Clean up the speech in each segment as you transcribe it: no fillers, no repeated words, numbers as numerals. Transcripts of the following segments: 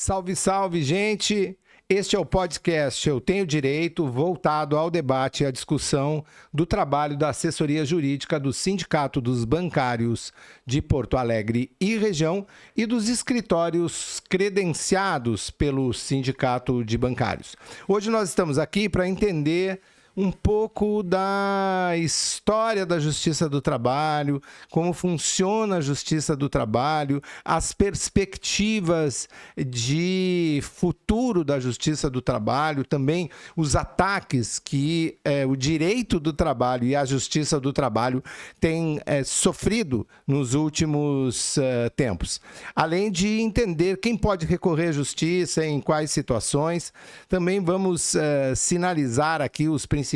Salve, salve, gente! Este é o podcast Eu Tenho Direito, voltado ao debate e à discussão do trabalho da assessoria jurídica do Sindicato dos Bancários de Porto Alegre e região e dos escritórios credenciados pelo Sindicato de Bancários. Hoje nós estamos aqui para entender um pouco da história da Justiça do Trabalho, como funciona a Justiça do Trabalho, as perspectivas de futuro da Justiça do Trabalho, também os ataques que o direito do trabalho e a Justiça do Trabalho têm sofrido nos últimos tempos. Além de entender quem pode recorrer à Justiça, em quais situações, também vamos sinalizar aqui os principais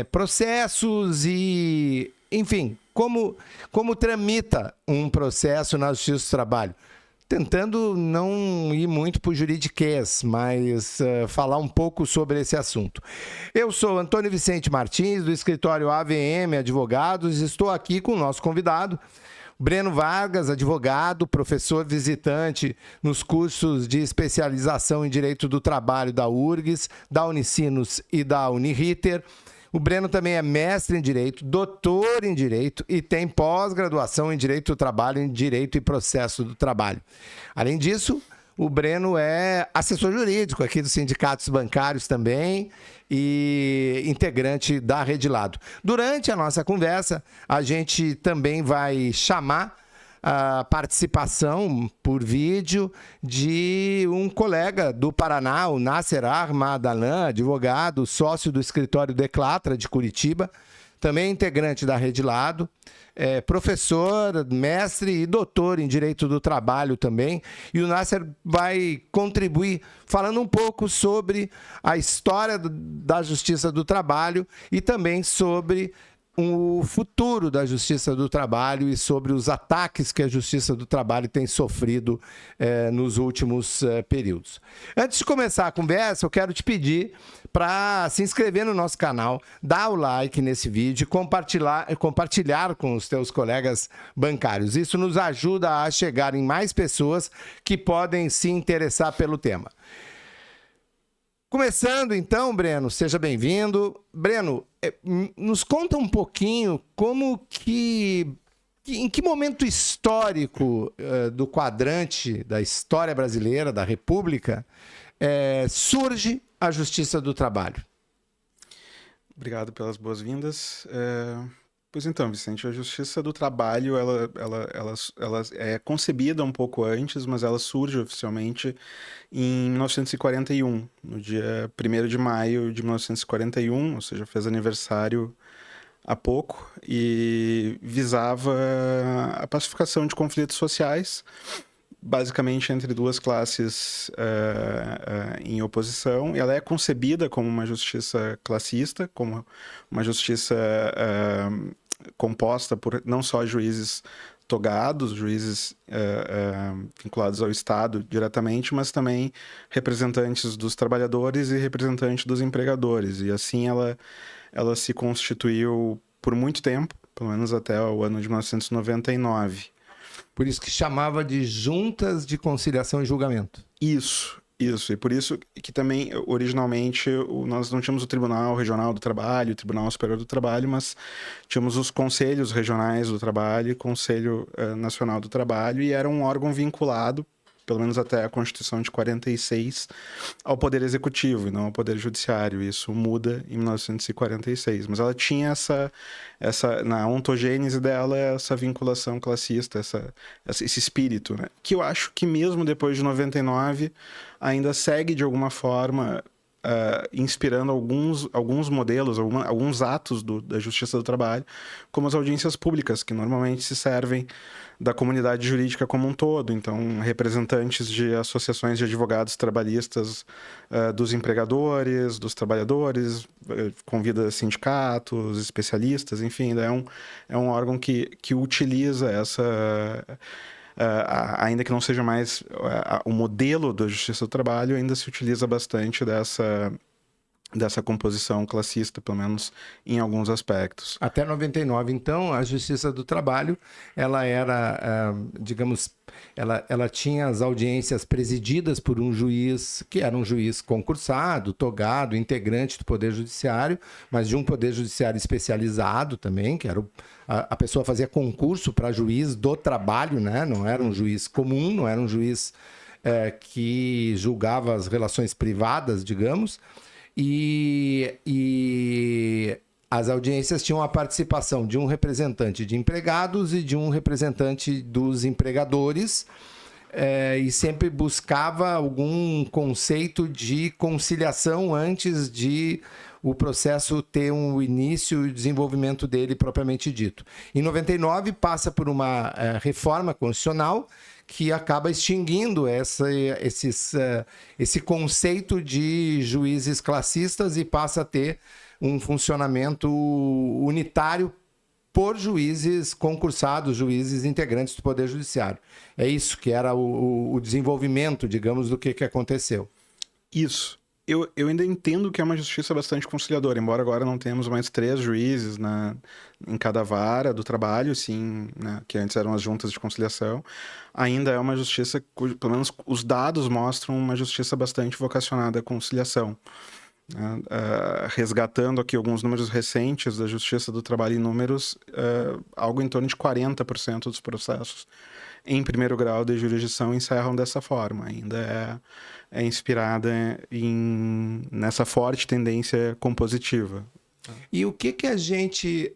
processos e, enfim, como tramita um processo na Justiça do Trabalho. Tentando não ir muito para o juridiquês, mas falar um pouco sobre esse assunto. Eu sou Antônio Vicente Martins, do escritório AVM Advogados, e estou aqui com o nosso convidado, Breno Vargas, advogado, professor visitante nos cursos de especialização em Direito do Trabalho da URGS, da Unicinos e da Uniriter. O Breno também é mestre em Direito, doutor em Direito e tem pós-graduação em Direito do Trabalho, em Direito e Processo do Trabalho. Além disso, o Breno é assessor jurídico aqui dos sindicatos bancários também e integrante da Rede Lado. Durante a nossa conversa, a gente também vai chamar a participação por vídeo de um colega do Paraná, o Nasser Armadalan, advogado, sócio do escritório Declatra de Curitiba, também integrante da Rede Lado, professor, mestre e doutor em Direito do Trabalho também. E o Nasser vai contribuir falando um pouco sobre a história da Justiça do Trabalho e também sobre o futuro da Justiça do Trabalho e sobre os ataques que a Justiça do Trabalho tem sofrido nos últimos períodos. Antes de começar a conversa, eu quero te pedir para se inscrever no nosso canal, dar o like nesse vídeo e compartilhar com os teus colegas bancários. Isso nos ajuda a chegar em mais pessoas que podem se interessar pelo tema. Começando então, Breno, seja bem-vindo. Breno, nos conta um pouquinho em que momento histórico do quadrante da história brasileira, da República, surge a Justiça do Trabalho. Obrigado pelas boas-vindas. Pois então, Vicente, a Justiça do Trabalho ela é concebida um pouco antes, mas ela surge oficialmente em 1941, no dia 1º de maio de 1941, ou seja, fez aniversário há pouco, e visava a pacificação de conflitos sociais, basicamente entre duas classes em oposição. Ela é concebida como uma justiça classista, como uma justiça composta por não só juízes togados, juízes vinculados ao Estado diretamente, mas também representantes dos trabalhadores e representantes dos empregadores. E assim ela se constituiu por muito tempo, pelo menos até o ano de 1999. Por isso que chamava de juntas de conciliação e julgamento. Isso. E por isso que também, originalmente, nós não tínhamos o Tribunal Regional do Trabalho, o Tribunal Superior do Trabalho, mas tínhamos os Conselhos Regionais do Trabalho e Conselho Nacional do Trabalho, e era um órgão vinculado, pelo menos até a Constituição de 46, ao Poder Executivo e não ao Poder Judiciário. Isso muda em 1946. Mas ela tinha na ontogênese dela, essa vinculação classista, esse espírito, né? Que eu acho que mesmo depois de 99, ainda segue de alguma forma inspirando alguns modelos, alguns atos da Justiça do Trabalho, como as audiências públicas, que normalmente se servem da comunidade jurídica como um todo. Então, representantes de associações de advogados trabalhistas dos empregadores, dos trabalhadores, convida sindicatos, especialistas, enfim, é um órgão que utiliza ainda que não seja mais o modelo da Justiça do Trabalho, ainda se utiliza bastante dessa composição classista, pelo menos em alguns aspectos. Até 99, então, a Justiça do Trabalho, ela era, digamos, ela tinha as audiências presididas por um juiz, que era um juiz concursado, togado, integrante do Poder Judiciário, mas de um Poder Judiciário especializado também, que era a pessoa fazia concurso para juiz do trabalho, né? Não era um juiz comum, não era um juiz que julgava as relações privadas, digamos. E as audiências tinham a participação de um representante de empregados e de um representante dos empregadores, e sempre buscava algum conceito de conciliação antes de o processo ter um início e desenvolvimento dele propriamente dito. Em 99, passa por uma reforma constitucional que acaba extinguindo esse conceito de juízes classistas e passa a ter um funcionamento unitário por juízes concursados, juízes integrantes do Poder Judiciário. É isso que era o desenvolvimento, digamos, do que aconteceu. Isso. Eu ainda entendo que é uma justiça bastante conciliadora, embora agora não tenhamos mais 3 juízes em cada vara do trabalho, sim, né, que antes eram as juntas de conciliação. Ainda é uma justiça, pelo menos os dados mostram uma justiça bastante vocacionada à conciliação. Resgatando aqui alguns números recentes da Justiça do Trabalho em números, algo em torno de 40% dos processos em primeiro grau de jurisdição encerram dessa forma. Ainda é inspirada nessa forte tendência compositiva. E o que a gente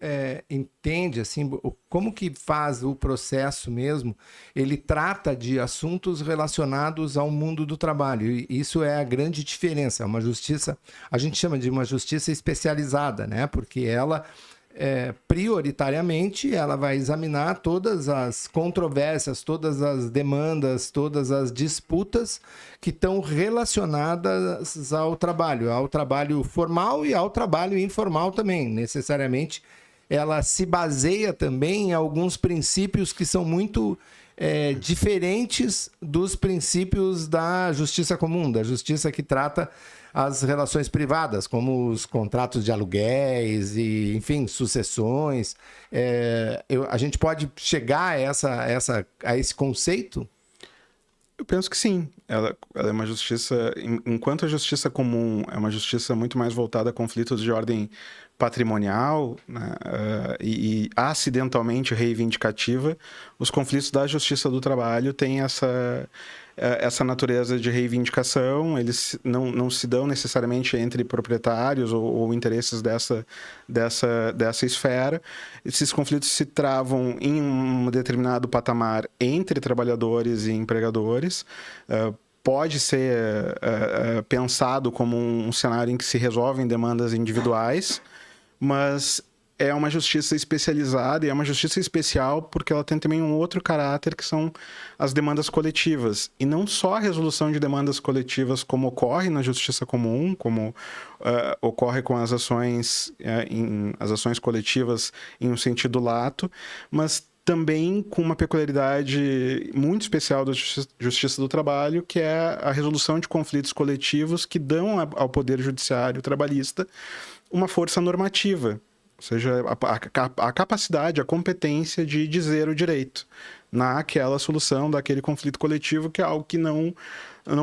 entende, assim, como que faz o processo mesmo? Ele trata de assuntos relacionados ao mundo do trabalho. E isso é a grande diferença. É uma justiça, a gente chama de uma justiça especializada, né? Porque ela, prioritariamente, ela vai examinar todas as controvérsias, todas as demandas, todas as disputas que estão relacionadas ao trabalho formal e ao trabalho informal também. Necessariamente, ela se baseia também em alguns princípios que são muito diferentes dos princípios da justiça comum, da justiça que trata as relações privadas, como os contratos de aluguéis e, enfim, sucessões. A gente pode chegar a esse conceito? Eu penso que sim. Ela é uma justiça... Enquanto a justiça comum é uma justiça muito mais voltada a conflitos de ordem patrimonial, né, e acidentalmente reivindicativa, os conflitos da justiça do trabalho têm essa natureza de reivindicação. Eles não se dão necessariamente entre proprietários ou interesses dessa esfera. Esses conflitos se travam em um determinado patamar entre trabalhadores e empregadores. Pode ser pensado como um cenário em que se resolvem demandas individuais, mas é uma justiça especializada e é uma justiça especial porque ela tem também um outro caráter, que são as demandas coletivas. E não só a resolução de demandas coletivas como ocorre na justiça comum, como ocorre com as ações coletivas em um sentido lato, mas também com uma peculiaridade muito especial da Justiça do Trabalho, que é a resolução de conflitos coletivos que dão ao Poder Judiciário trabalhista uma força normativa, ou seja, a capacidade, a competência de dizer o direito naquela solução daquele conflito coletivo, que é algo que não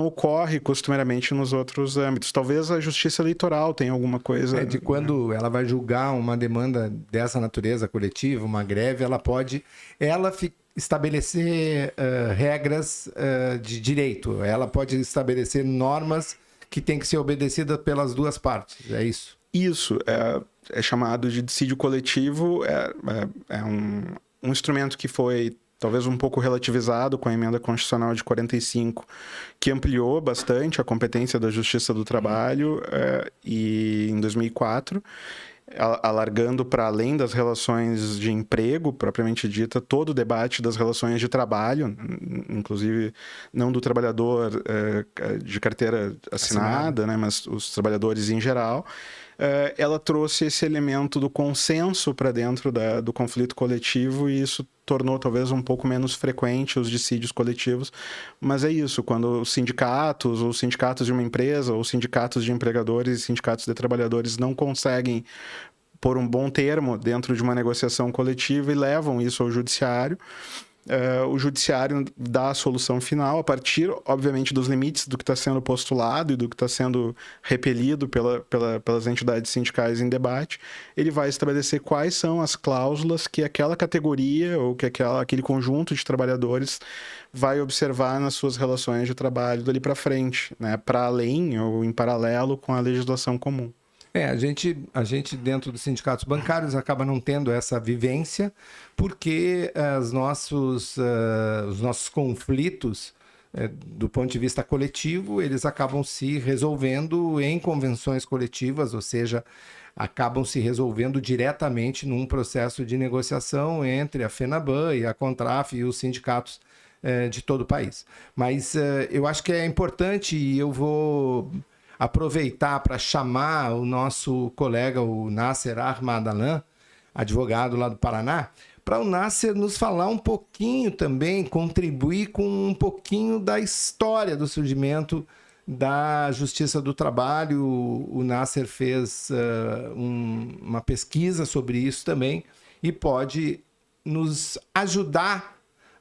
ocorre costumeiramente nos outros âmbitos. Talvez a justiça eleitoral tenha alguma coisa... de quando ela vai julgar uma demanda dessa natureza coletiva, uma greve, ela pode estabelecer regras de direito, ela pode estabelecer normas que têm que ser obedecidas pelas duas partes, é isso? Isso, é chamado de dissídio coletivo, é um instrumento que foi talvez um pouco relativizado com a emenda constitucional de 45, que ampliou bastante a competência da Justiça do Trabalho, e em 2004, alargando para além das relações de emprego, propriamente dita, todo o debate das relações de trabalho, inclusive não do trabalhador de carteira assinada, né, mas os trabalhadores em geral. ela trouxe esse elemento do consenso para dentro do conflito coletivo, e isso tornou talvez um pouco menos frequente os dissídios coletivos. Mas é isso, quando os sindicatos, ou sindicatos de uma empresa, ou sindicatos de empregadores e sindicatos de trabalhadores não conseguem pôr um bom termo dentro de uma negociação coletiva e levam isso ao judiciário, o judiciário dá a solução final a partir, obviamente, dos limites do que está sendo postulado e do que está sendo repelido pelas entidades sindicais em debate. Ele vai estabelecer quais são as cláusulas que aquela categoria ou que aquele conjunto de trabalhadores vai observar nas suas relações de trabalho dali para frente, né? Para além ou em paralelo com a legislação comum. A gente dentro dos sindicatos bancários acaba não tendo essa vivência, porque os nossos conflitos, do ponto de vista coletivo, eles acabam se resolvendo em convenções coletivas, ou seja, acabam se resolvendo diretamente num processo de negociação entre a FENABAN e a CONTRAF e os sindicatos de todo o país. Mas eu acho que é importante, e eu vou aproveitar para chamar o nosso colega, o Nasser Ahmadalan, advogado lá do Paraná, para o Nasser nos falar um pouquinho também, contribuir com um pouquinho da história do surgimento da Justiça do Trabalho. O Nasser fez uma pesquisa sobre isso também e pode nos ajudar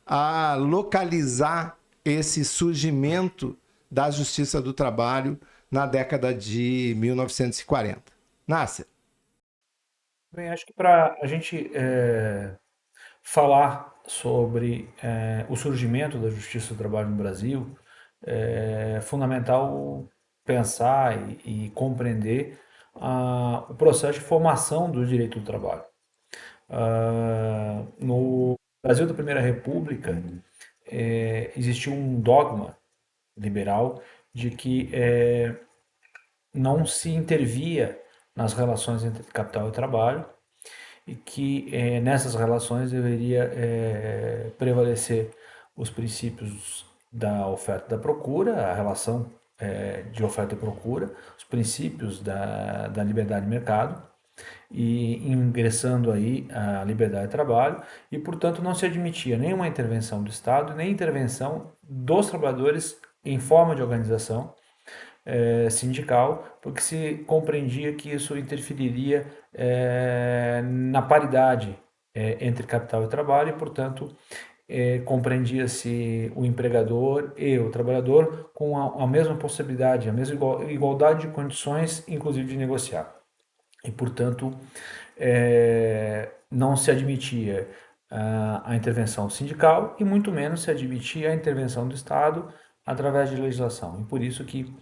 a localizar esse surgimento da Justiça do Trabalho na década de 1940. Nasser. Bem, acho que para a gente falar sobre o surgimento da Justiça do Trabalho no Brasil, é fundamental pensar e compreender o processo de formação do direito do trabalho. No Brasil da Primeira República, existiu um dogma liberal de que não se intervia nas relações entre capital e trabalho, e que nessas relações deveria prevalecer os princípios da oferta e da procura, a relação de oferta e procura, os princípios da liberdade de mercado, e ingressando aí a liberdade de trabalho, e portanto não se admitia nenhuma intervenção do Estado, nem intervenção dos trabalhadores em forma de organização sindical, porque se compreendia que isso interferiria na paridade entre capital e trabalho, e portanto compreendia-se o empregador e o trabalhador com a mesma possibilidade, a mesma igualdade de condições, inclusive de negociar. E portanto não se admitia a intervenção sindical, e muito menos se admitia a intervenção do Estado através de legislação. E por isso que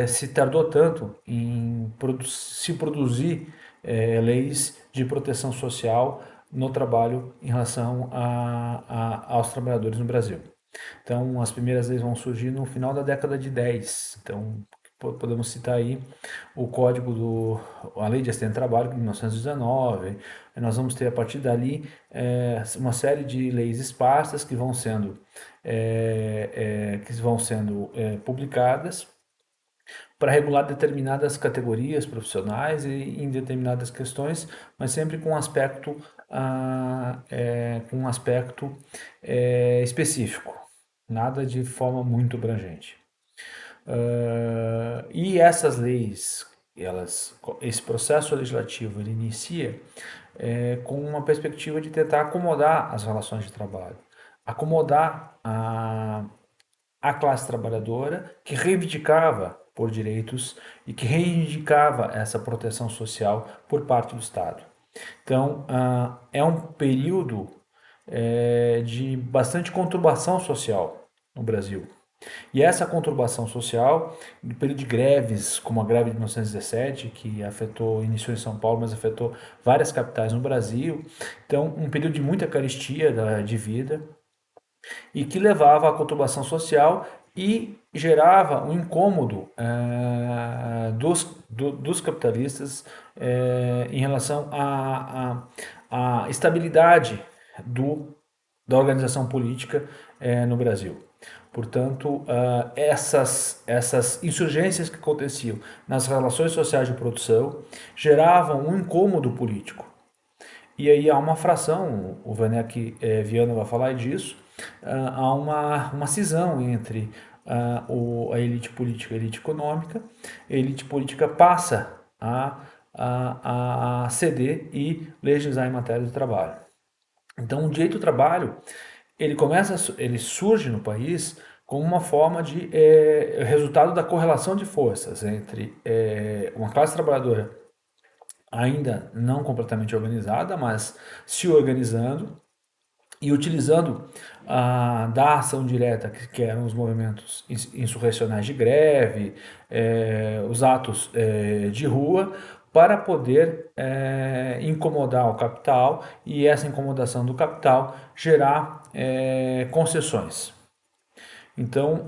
se tardou tanto em se produzir leis de proteção social no trabalho em relação aos trabalhadores no Brasil. Então, as primeiras leis vão surgir no final da década de 10. Então, podemos citar aí a Lei de Acidente de Trabalho, de 1919. Nós vamos ter, a partir dali, uma série de leis esparsas que vão sendo publicadas para regular determinadas categorias profissionais e em determinadas questões, mas sempre com um aspecto específico, nada de forma muito abrangente. E essas leis, esse processo legislativo, ele inicia com uma perspectiva de tentar acomodar as relações de trabalho, acomodar a classe trabalhadora que reivindicava por direitos e que reivindicava essa proteção social por parte do Estado. Então, é um período de bastante conturbação social no Brasil. E essa conturbação social, no período de greves, como a greve de 1917, que iniciou em São Paulo, mas afetou várias capitais no Brasil, então um período de muita carestia de vida, e que levava à conturbação social e gerava um incômodo dos capitalistas em relação à estabilidade da organização política no Brasil. Portanto, essas insurgências que aconteciam nas relações sociais de produção geravam um incômodo político. E aí há uma fração, o Werneck Viana vai falar disso, há uma cisão entre a elite política e a elite econômica. A elite política passa a ceder e legislar em matéria do trabalho. Então, o direito do trabalho ele surge no país como uma forma de resultado da correlação de forças entre uma classe trabalhadora ainda não completamente organizada, mas se organizando e utilizando da ação direta, que eram os movimentos insurrecionais de greve, os atos de rua, para poder incomodar o capital e essa incomodação do capital gerar concessões. Então,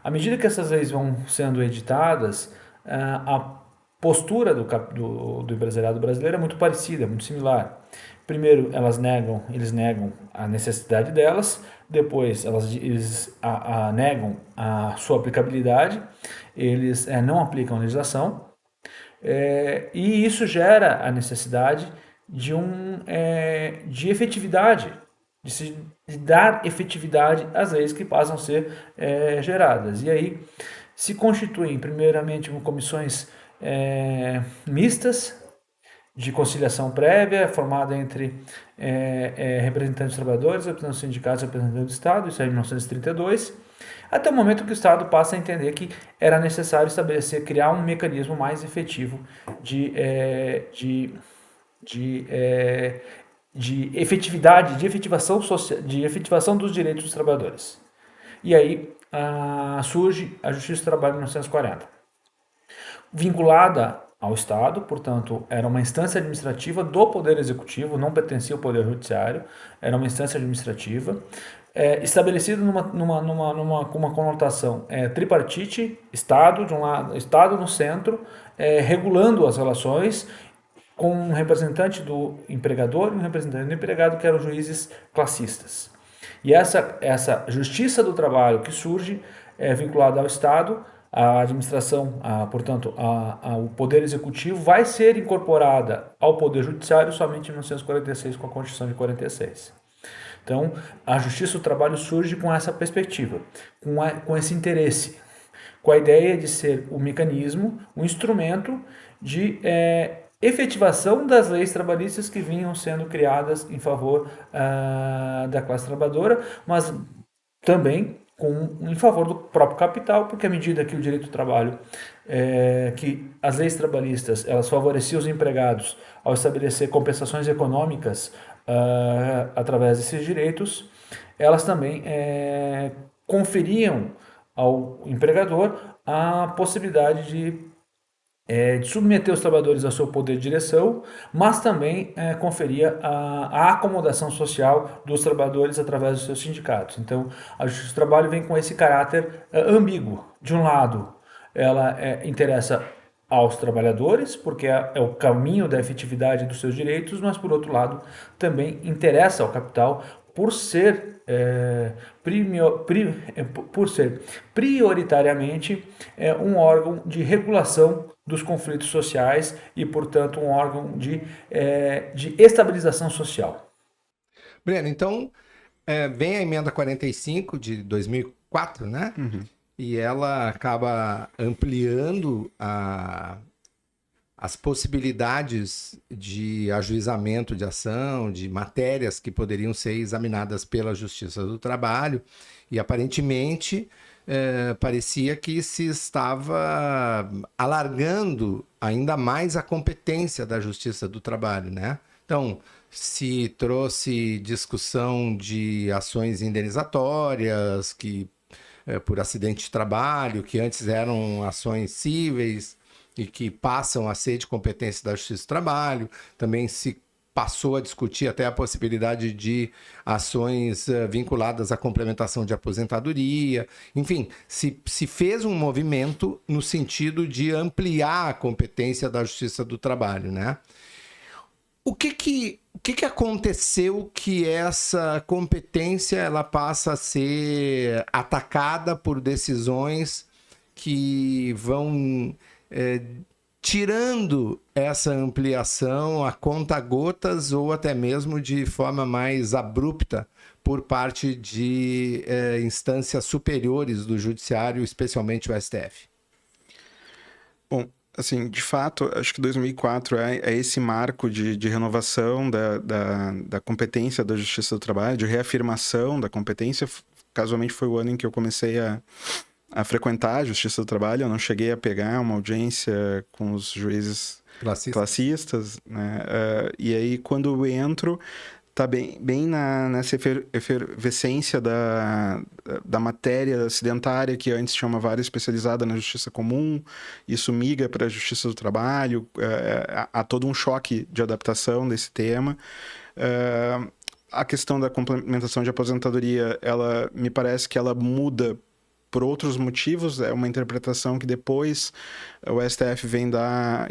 à medida que essas leis vão sendo editadas, a postura do empresariado brasileiro é muito parecida, muito similar. Primeiro, eles negam a necessidade delas, depois eles negam a sua aplicabilidade, eles não aplicam a legislação, e isso gera a necessidade de efetividade, de dar efetividade às leis que passam a ser geradas. E aí se constituem, primeiramente, comissões mistas de conciliação prévia, formada entre representantes dos trabalhadores, representantes dos sindicatos e representantes do Estado, isso é em 1932, até o momento que o Estado passa a entender que era necessário criar um mecanismo mais efetivo de efetividade, de efetivação dos direitos dos trabalhadores. E aí surge a Justiça do Trabalho em 1940. Vinculada ao Estado, portanto, era uma instância administrativa do Poder Executivo, não pertencia ao Poder Judiciário, era uma instância administrativa, estabelecida com uma conotação tripartite, Estado, de um lado, Estado no centro, regulando as relações, com um representante do empregador e um representante do empregado, que eram juízes classistas. E essa justiça do trabalho que surge é vinculada ao Estado, a administração, portanto, o Poder Executivo vai ser incorporada ao Poder Judiciário somente em 1946, com a Constituição de 46. Então, a Justiça do Trabalho surge com essa perspectiva, com esse interesse, com a ideia de ser um mecanismo, um instrumento de efetivação das leis trabalhistas que vinham sendo criadas em favor da classe trabalhadora, mas também em favor do próprio capital, porque à medida que o direito do trabalho, que as leis trabalhistas, elas favoreciam os empregados ao estabelecer compensações econômicas através desses direitos, elas também conferiam ao empregador a possibilidade de submeter os trabalhadores ao seu poder de direção, mas também conferia a acomodação social dos trabalhadores através dos seus sindicatos. Então, a Justiça do Trabalho vem com esse caráter ambíguo. De um lado, ela interessa aos trabalhadores, porque é o caminho da efetividade dos seus direitos, mas, por outro lado, também interessa ao capital por ser prioritariamente um órgão de regulação dos conflitos sociais e, portanto, um órgão de estabilização social. Breno, então, vem a emenda 45 de 2004, né? Uhum. E ela acaba ampliando as possibilidades de ajuizamento de ação, de matérias que poderiam ser examinadas pela Justiça do Trabalho, e aparentemente parecia que se estava alargando ainda mais a competência da Justiça do Trabalho, né? Então, se trouxe discussão de ações indenizatórias por acidente de trabalho, que antes eram ações cíveis e que passam a ser de competência da Justiça do Trabalho. Também se passou a discutir até a possibilidade de ações vinculadas à complementação de aposentadoria. Enfim, se fez um movimento no sentido de ampliar a competência da Justiça do Trabalho, né? O que aconteceu que essa competência ela passa a ser atacada por decisões que vão tirando essa ampliação a conta-gotas ou até mesmo de forma mais abrupta por parte de instâncias superiores do judiciário, especialmente o STF? Bom, assim, de fato, acho que 2004 é esse marco de renovação da competência da Justiça do Trabalho, de reafirmação da competência. Casualmente foi o ano em que eu comecei a frequentar a Justiça do Trabalho. Eu não cheguei a pegar uma audiência com os juízes classistas, né? E aí, quando eu entro, tá bem nessa efervescência da matéria acidentária, que antes tinha uma vara especializada na Justiça Comum, isso migra para a Justiça do Trabalho, há todo um choque de adaptação desse tema. A questão da complementação de aposentadoria, ela me parece que ela muda por outros motivos, é uma interpretação que depois o STF vem dar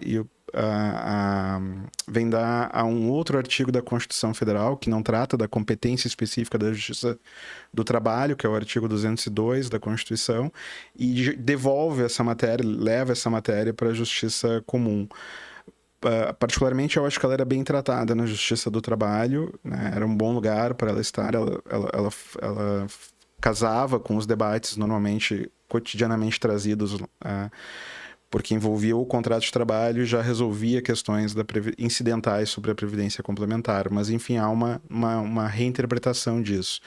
a um outro artigo da Constituição Federal, que não trata da competência específica da Justiça do Trabalho, que é o artigo 202 da Constituição, e devolve essa matéria, leva essa matéria para a Justiça Comum. Particularmente, eu acho que ela era bem tratada na Justiça do Trabalho, né? Era um bom lugar para ela estar, ela casava com os debates normalmente, cotidianamente trazidos, porque envolvia o contrato de trabalho e já resolvia questões incidentais sobre a previdência complementar. Mas, enfim, há uma reinterpretação disso.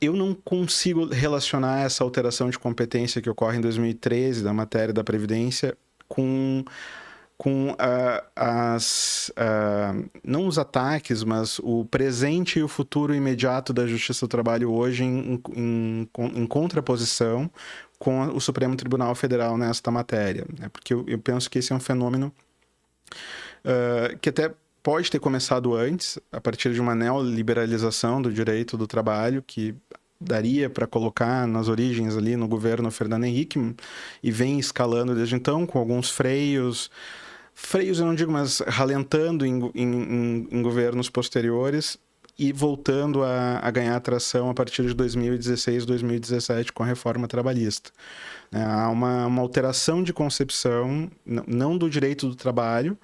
Eu não consigo relacionar essa alteração de competência que ocorre em 2013 da matéria da Previdência com não os ataques, mas o presente e o futuro imediato da Justiça do Trabalho hoje em contraposição com o Supremo Tribunal Federal nesta matéria, né? Porque eu penso que esse é um fenômeno que até pode ter começado antes, a partir de uma neoliberalização do direito do trabalho, que daria para colocar nas origens ali no governo Fernando Henrique, e vem escalando desde então, com alguns freios eu não digo, mas ralentando em governos posteriores e voltando a ganhar atração a partir de 2016, 2017 com a reforma trabalhista. Há uma alteração de concepção, não do direito do trabalho,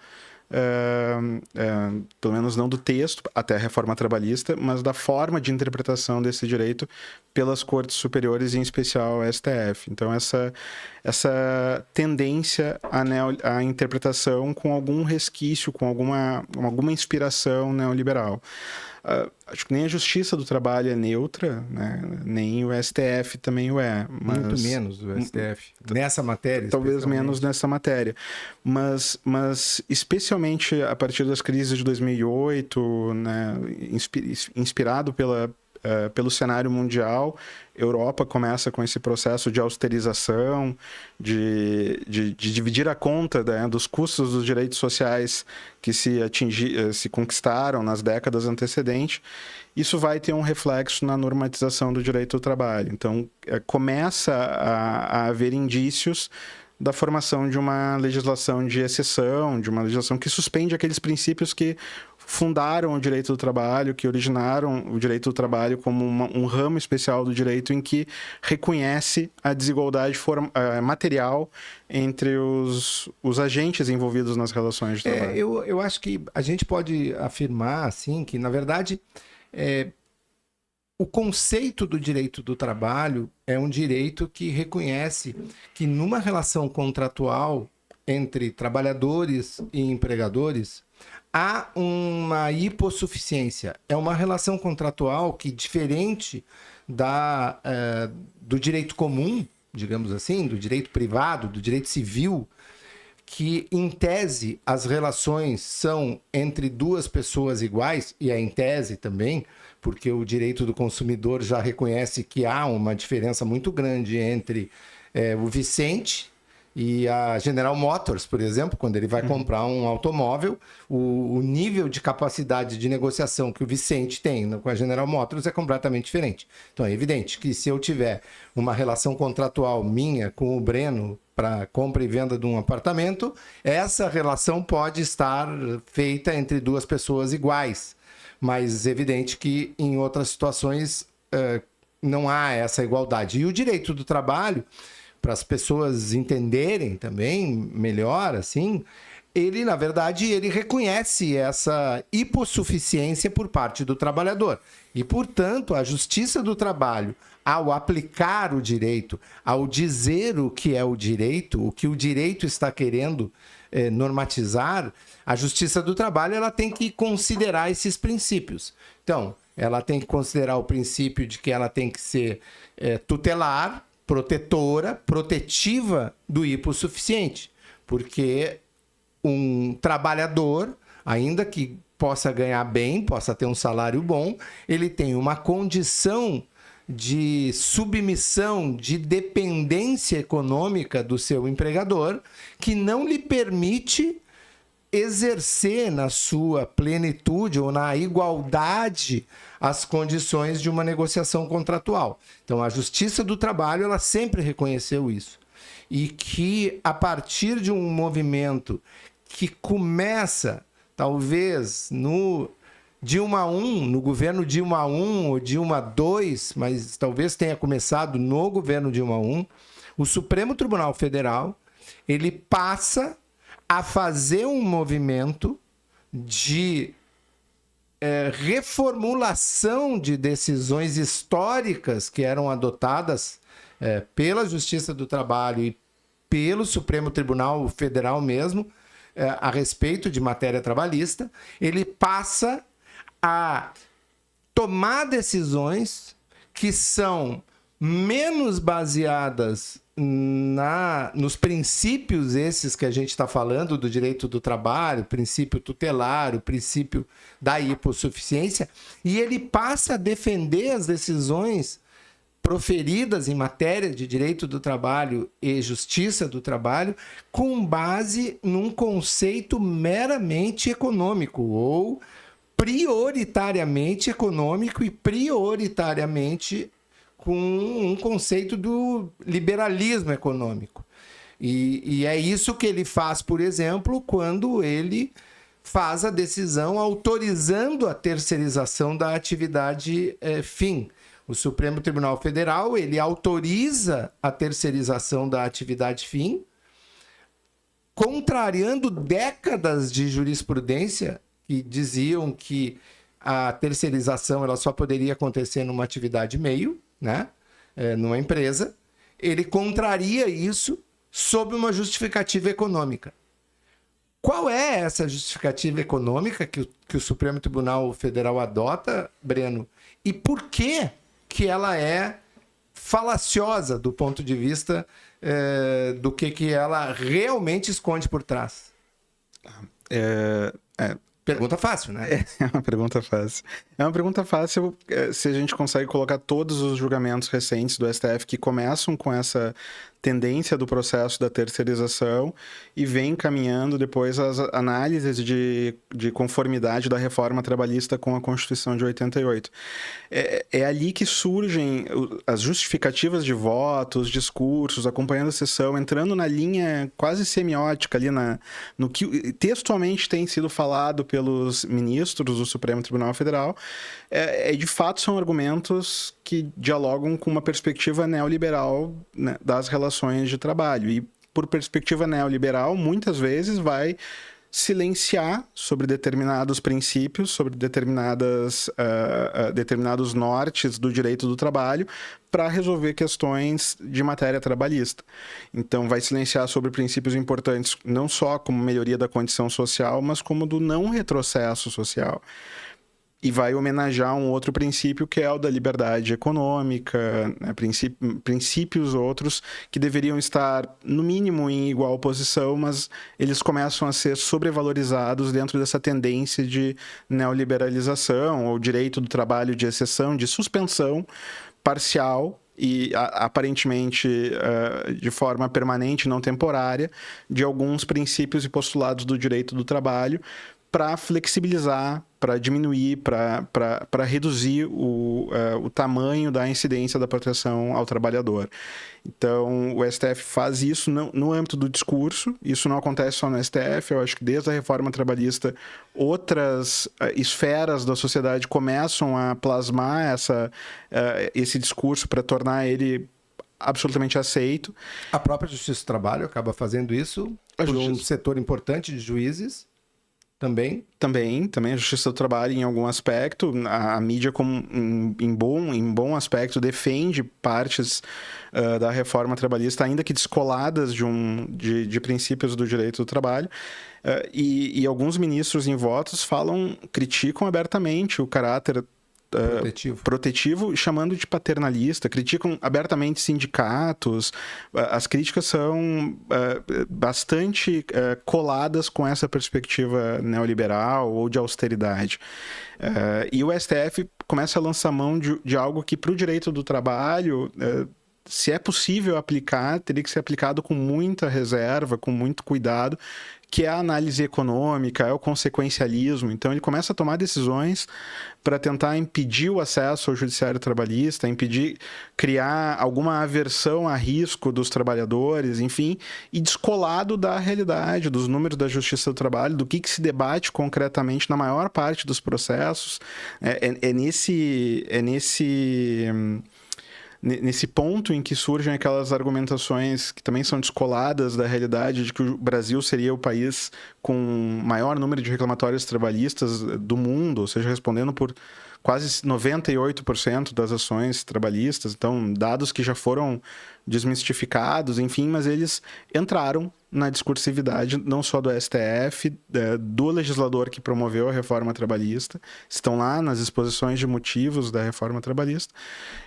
pelo menos não do texto, até a reforma trabalhista, mas da forma de interpretação desse direito pelas cortes superiores, em especial a STF. Então, essa tendência à interpretação com algum resquício, com alguma inspiração neoliberal. Acho que nem a Justiça do Trabalho é neutra, né? Nem o STF também o é. Muito menos o STF. Nessa matéria, talvez menos nessa matéria. Mas especialmente a partir das crises de 2008, né? Inspirado pelo cenário mundial, Europa começa com esse processo de austerização, de dividir a conta, né, dos custos dos direitos sociais que se conquistaram nas décadas antecedentes. Isso vai ter um reflexo na normatização do direito do trabalho. Então, começa a haver indícios da formação de uma legislação de exceção, de uma legislação que suspende aqueles princípios que fundaram o direito do trabalho, que originaram o direito do trabalho como um ramo especial do direito em que reconhece a desigualdade material entre os agentes envolvidos nas relações de trabalho. Eu acho que a gente pode afirmar assim, que, na verdade, o conceito do direito do trabalho é um direito que reconhece que numa relação contratual entre trabalhadores e empregadores, há uma hipossuficiência. É uma relação contratual que, diferente do direito comum, digamos assim, do direito privado, do direito civil, que, em tese, as relações são entre duas pessoas iguais, e é em tese também, porque o direito do consumidor já reconhece que há uma diferença muito grande entre o Vicente E a General Motors, por exemplo, quando ele vai comprar um automóvel, o nível de capacidade de negociação que o Vicente tem com a General Motors é completamente diferente. Então é evidente que se eu tiver uma relação contratual minha com o Breno para compra e venda de um apartamento, essa relação pode estar feita entre duas pessoas iguais. Mas é evidente que em outras situações não há essa igualdade. E o direito do trabalho, para as pessoas entenderem também melhor, assim, ele, na verdade, ele reconhece essa hipossuficiência por parte do trabalhador. E, portanto, a Justiça do Trabalho, ao aplicar o direito, ao dizer o que é o direito, o que o direito está querendo normatizar, a Justiça do Trabalho ela tem que considerar esses princípios. Então, ela tem que considerar o princípio de que ela tem que ser tutelar, protetora, protetiva do hipossuficiente, porque um trabalhador, ainda que possa ganhar bem, possa ter um salário bom, ele tem uma condição de submissão, de dependência econômica do seu empregador, que não lhe permite exercer na sua plenitude ou na igualdade as condições de uma negociação contratual. Então, a Justiça do Trabalho ela sempre reconheceu isso. E que, a partir de um movimento que começa, talvez, no Dilma I, no governo Dilma I ou Dilma II, mas talvez tenha começado no governo Dilma I, o Supremo Tribunal Federal ele passa a fazer um movimento de reformulação de decisões históricas que eram adotadas pela Justiça do Trabalho e pelo Supremo Tribunal Federal mesmo, a respeito de matéria trabalhista. Ele passa a tomar decisões que são menos baseadas nos princípios esses que a gente está falando do direito do trabalho, o princípio tutelar, o princípio da hipossuficiência, e ele passa a defender as decisões proferidas em matéria de direito do trabalho e justiça do trabalho com base num conceito meramente econômico ou prioritariamente econômico e prioritariamente com um conceito do liberalismo econômico. E é isso que ele faz, por exemplo, quando ele faz a decisão autorizando a terceirização da atividade fim. O Supremo Tribunal Federal ele autoriza a terceirização da atividade fim, contrariando décadas de jurisprudência que diziam que a terceirização ela só poderia acontecer numa atividade meio, né? Numa empresa. Ele contraria isso sob uma justificativa econômica. Qual é essa justificativa econômica que o Supremo Tribunal Federal adota, Breno? E por que ela é falaciosa do ponto de vista do que ela realmente esconde por trás? Pergunta fácil, né? É uma pergunta fácil. É uma pergunta fácil se a gente consegue colocar todos os julgamentos recentes do STF que começam com essa tendência do processo da terceirização e vem caminhando depois as análises de conformidade da reforma trabalhista com a Constituição de 88. É ali que surgem as justificativas de votos, discursos, acompanhando a sessão, entrando na linha quase semiótica ali no que textualmente tem sido falado pelos ministros do Supremo Tribunal Federal. De fato, são argumentos que dialogam com uma perspectiva neoliberal, né, das relações de trabalho. E, por perspectiva neoliberal, muitas vezes vai silenciar sobre determinados princípios, sobre determinados nortes do direito do trabalho para resolver questões de matéria trabalhista. Então, vai silenciar sobre princípios importantes, não só como melhoria da condição social, mas como do não retrocesso social. E vai homenagear um outro princípio que é o da liberdade econômica, né? Princípios outros que deveriam estar, no mínimo, em igual posição, mas eles começam a ser sobrevalorizados dentro dessa tendência de neoliberalização, ou direito do trabalho de exceção, de suspensão parcial e aparentemente de forma permanente, não temporária, de alguns princípios e postulados do direito do trabalho para flexibilizar, para diminuir, para reduzir o tamanho da incidência da proteção ao trabalhador. Então, o STF faz isso no âmbito do discurso, isso não acontece só no STF, eu acho que desde a reforma trabalhista, outras esferas da sociedade começam a plasmar esse discurso para tornar ele absolutamente aceito. A própria Justiça do Trabalho acaba fazendo isso por um setor importante de juízes. Também a Justiça do Trabalho em algum aspecto, a mídia como em bom aspecto defende partes da reforma trabalhista, ainda que descoladas de princípios do direito do trabalho, e alguns ministros em votos criticam abertamente o caráter protetivo, chamando de paternalista, criticam abertamente sindicatos. As críticas são bastante coladas com essa perspectiva neoliberal ou de austeridade. E o STF começa a lançar mão de algo que, para o direito do trabalho, se é possível aplicar, teria que ser aplicado com muita reserva, com muito cuidado, que é a análise econômica, é o consequencialismo. Então, ele começa a tomar decisões para tentar impedir o acesso ao judiciário trabalhista, criar alguma aversão a risco dos trabalhadores, enfim, e descolado da realidade, dos números da Justiça do Trabalho, do que se debate concretamente na maior parte dos processos. Nesse ponto em que surgem aquelas argumentações que também são descoladas da realidade de que o Brasil seria o país com maior número de reclamatórios trabalhistas do mundo, ou seja, respondendo por quase 98% das ações trabalhistas. Então, dados que já foram desmistificados, enfim, mas eles entraram na discursividade não só do STF, do legislador que promoveu a reforma trabalhista, estão lá nas exposições de motivos da reforma trabalhista,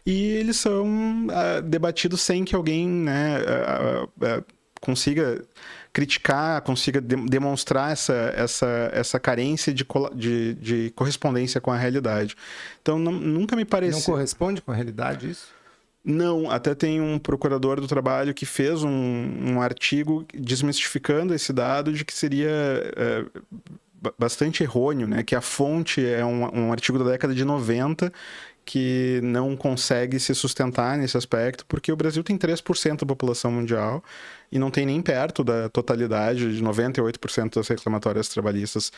e eles são debatidos sem que alguém consiga criticar, consiga demonstrar essa carência de correspondência com a realidade. Então, nunca me pareceu... Não corresponde com a realidade isso? Não, até tem um procurador do trabalho que fez um artigo desmistificando esse dado de que seria bastante errôneo, né? Que a fonte é um artigo da década de 90 que não consegue se sustentar nesse aspecto, porque o Brasil tem 3% da população mundial e não tem nem perto da totalidade de 98% das reclamatórias trabalhistas.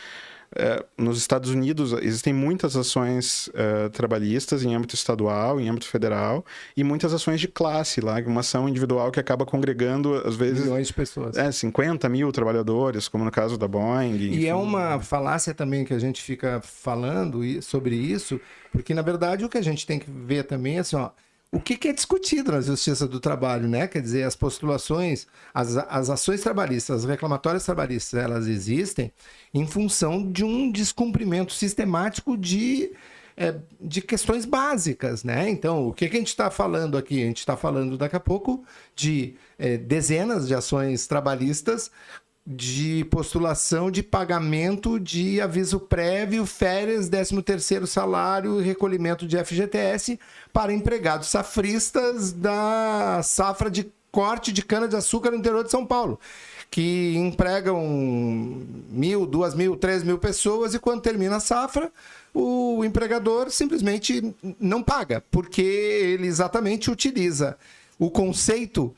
Nos Estados Unidos existem muitas ações trabalhistas em âmbito estadual, em âmbito federal, e muitas ações de classe lá, uma ação individual que acaba congregando, às vezes... milhões de pessoas. 50 mil trabalhadores, como no caso da Boeing. E enfim. É uma falácia também que a gente fica falando sobre isso, porque, na verdade, o que a gente tem que ver também é assim, o que é discutido na Justiça do Trabalho, né? Quer dizer, as postulações, as ações trabalhistas, as reclamatórias trabalhistas, elas existem em função de um descumprimento sistemático de questões básicas, né? Então, o que a gente está falando aqui? A gente está falando daqui a pouco de dezenas de ações trabalhistas de postulação de pagamento de aviso prévio, férias, 13º salário e recolhimento de FGTS para empregados safristas da safra de corte de cana-de-açúcar no interior de São Paulo, que empregam 1.000, 2.000, 3.000 pessoas e quando termina a safra, o empregador simplesmente não paga, porque ele exatamente utiliza o conceito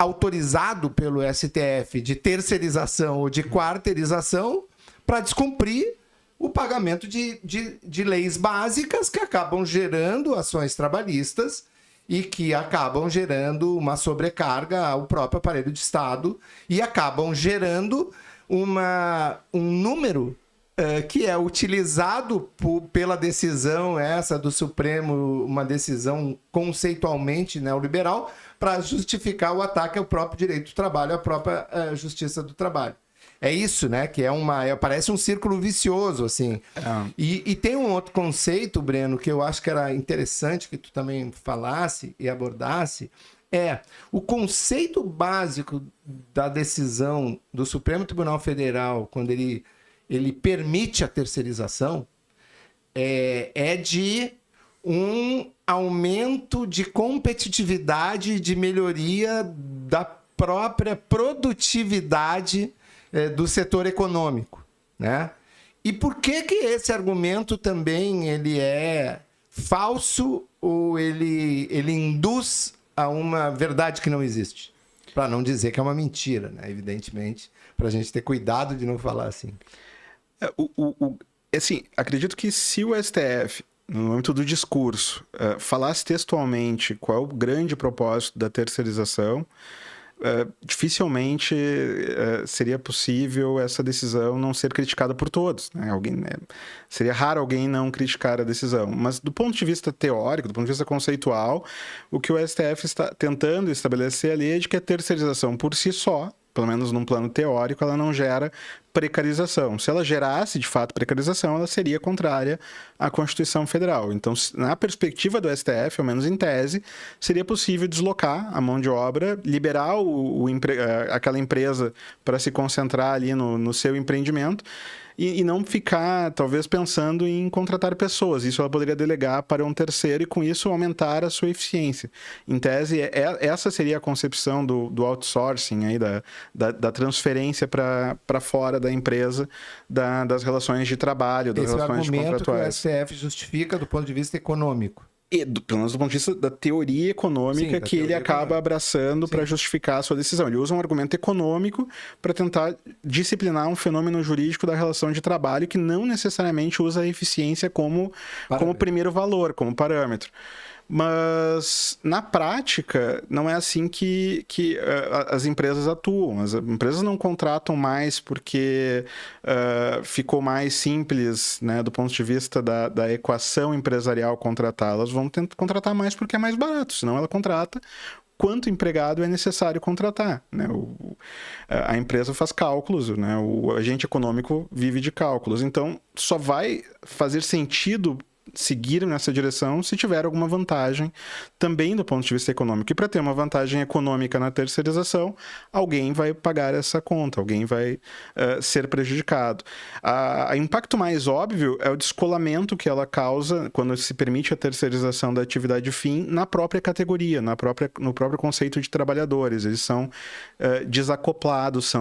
autorizado pelo STF de terceirização ou de quarteirização para descumprir o pagamento de leis básicas que acabam gerando ações trabalhistas e que acabam gerando uma sobrecarga ao próprio aparelho de Estado e acabam gerando um número que é utilizado pela decisão essa do Supremo, uma decisão conceitualmente neoliberal, para justificar o ataque ao próprio direito do trabalho, à própria Justiça do Trabalho. É isso, né? Que parece um círculo vicioso, assim. E tem um outro conceito, Breno, que eu acho que era interessante que tu também falasse e abordasse, o conceito básico da decisão do Supremo Tribunal Federal, quando ele permite a terceirização, de um aumento de competitividade e de melhoria da própria produtividade do setor econômico, né? E por que esse argumento também ele é falso ou ele induz a uma verdade que não existe? Para não dizer que é uma mentira, né? Evidentemente, para a gente ter cuidado de não falar assim. Assim, acredito que se o STF, no âmbito do discurso, falasse textualmente qual é o grande propósito da terceirização, dificilmente seria possível essa decisão não ser criticada por todos, né? Seria raro alguém não criticar a decisão. Mas do ponto de vista teórico, do ponto de vista conceitual, o que o STF está tentando estabelecer ali é de que a terceirização por si só, pelo menos num plano teórico, ela não gera precarização. Se ela gerasse, de fato, precarização, ela seria contrária à Constituição Federal. Então, na perspectiva do STF, ao menos em tese, seria possível deslocar a mão de obra, liberar aquela empresa para se concentrar ali no seu empreendimento e não ficar, talvez, pensando em contratar pessoas. Isso ela poderia delegar para um terceiro e, com isso, aumentar a sua eficiência. Em tese, essa seria a concepção do outsourcing, aí, da transferência para fora da empresa, das relações de trabalho, das relações contratuais. Esse é o argumento que o STF justifica do ponto de vista econômico. E, pelo menos do ponto de vista da teoria econômica, que ele acaba abraçando para justificar a sua decisão. Ele usa um argumento econômico para tentar disciplinar um fenômeno jurídico da relação de trabalho que não necessariamente usa a eficiência como primeiro valor, como parâmetro. Mas, na prática, não é assim que as empresas atuam. As empresas não contratam mais porque ficou mais simples, né, do ponto de vista da equação empresarial contratar. Elas vão tentar contratar mais porque é mais barato, senão ela contrata quanto empregado é necessário contratar, né? A empresa faz cálculos, né? O agente econômico vive de cálculos. Então, só vai fazer sentido seguir nessa direção se tiver alguma vantagem também do ponto de vista econômico. E para ter uma vantagem econômica na terceirização, alguém vai pagar essa conta, alguém vai ser prejudicado. O impacto mais óbvio é o descolamento que ela causa quando se permite a terceirização da atividade fim na própria categoria, no próprio conceito de trabalhadores. Eles são desacoplados,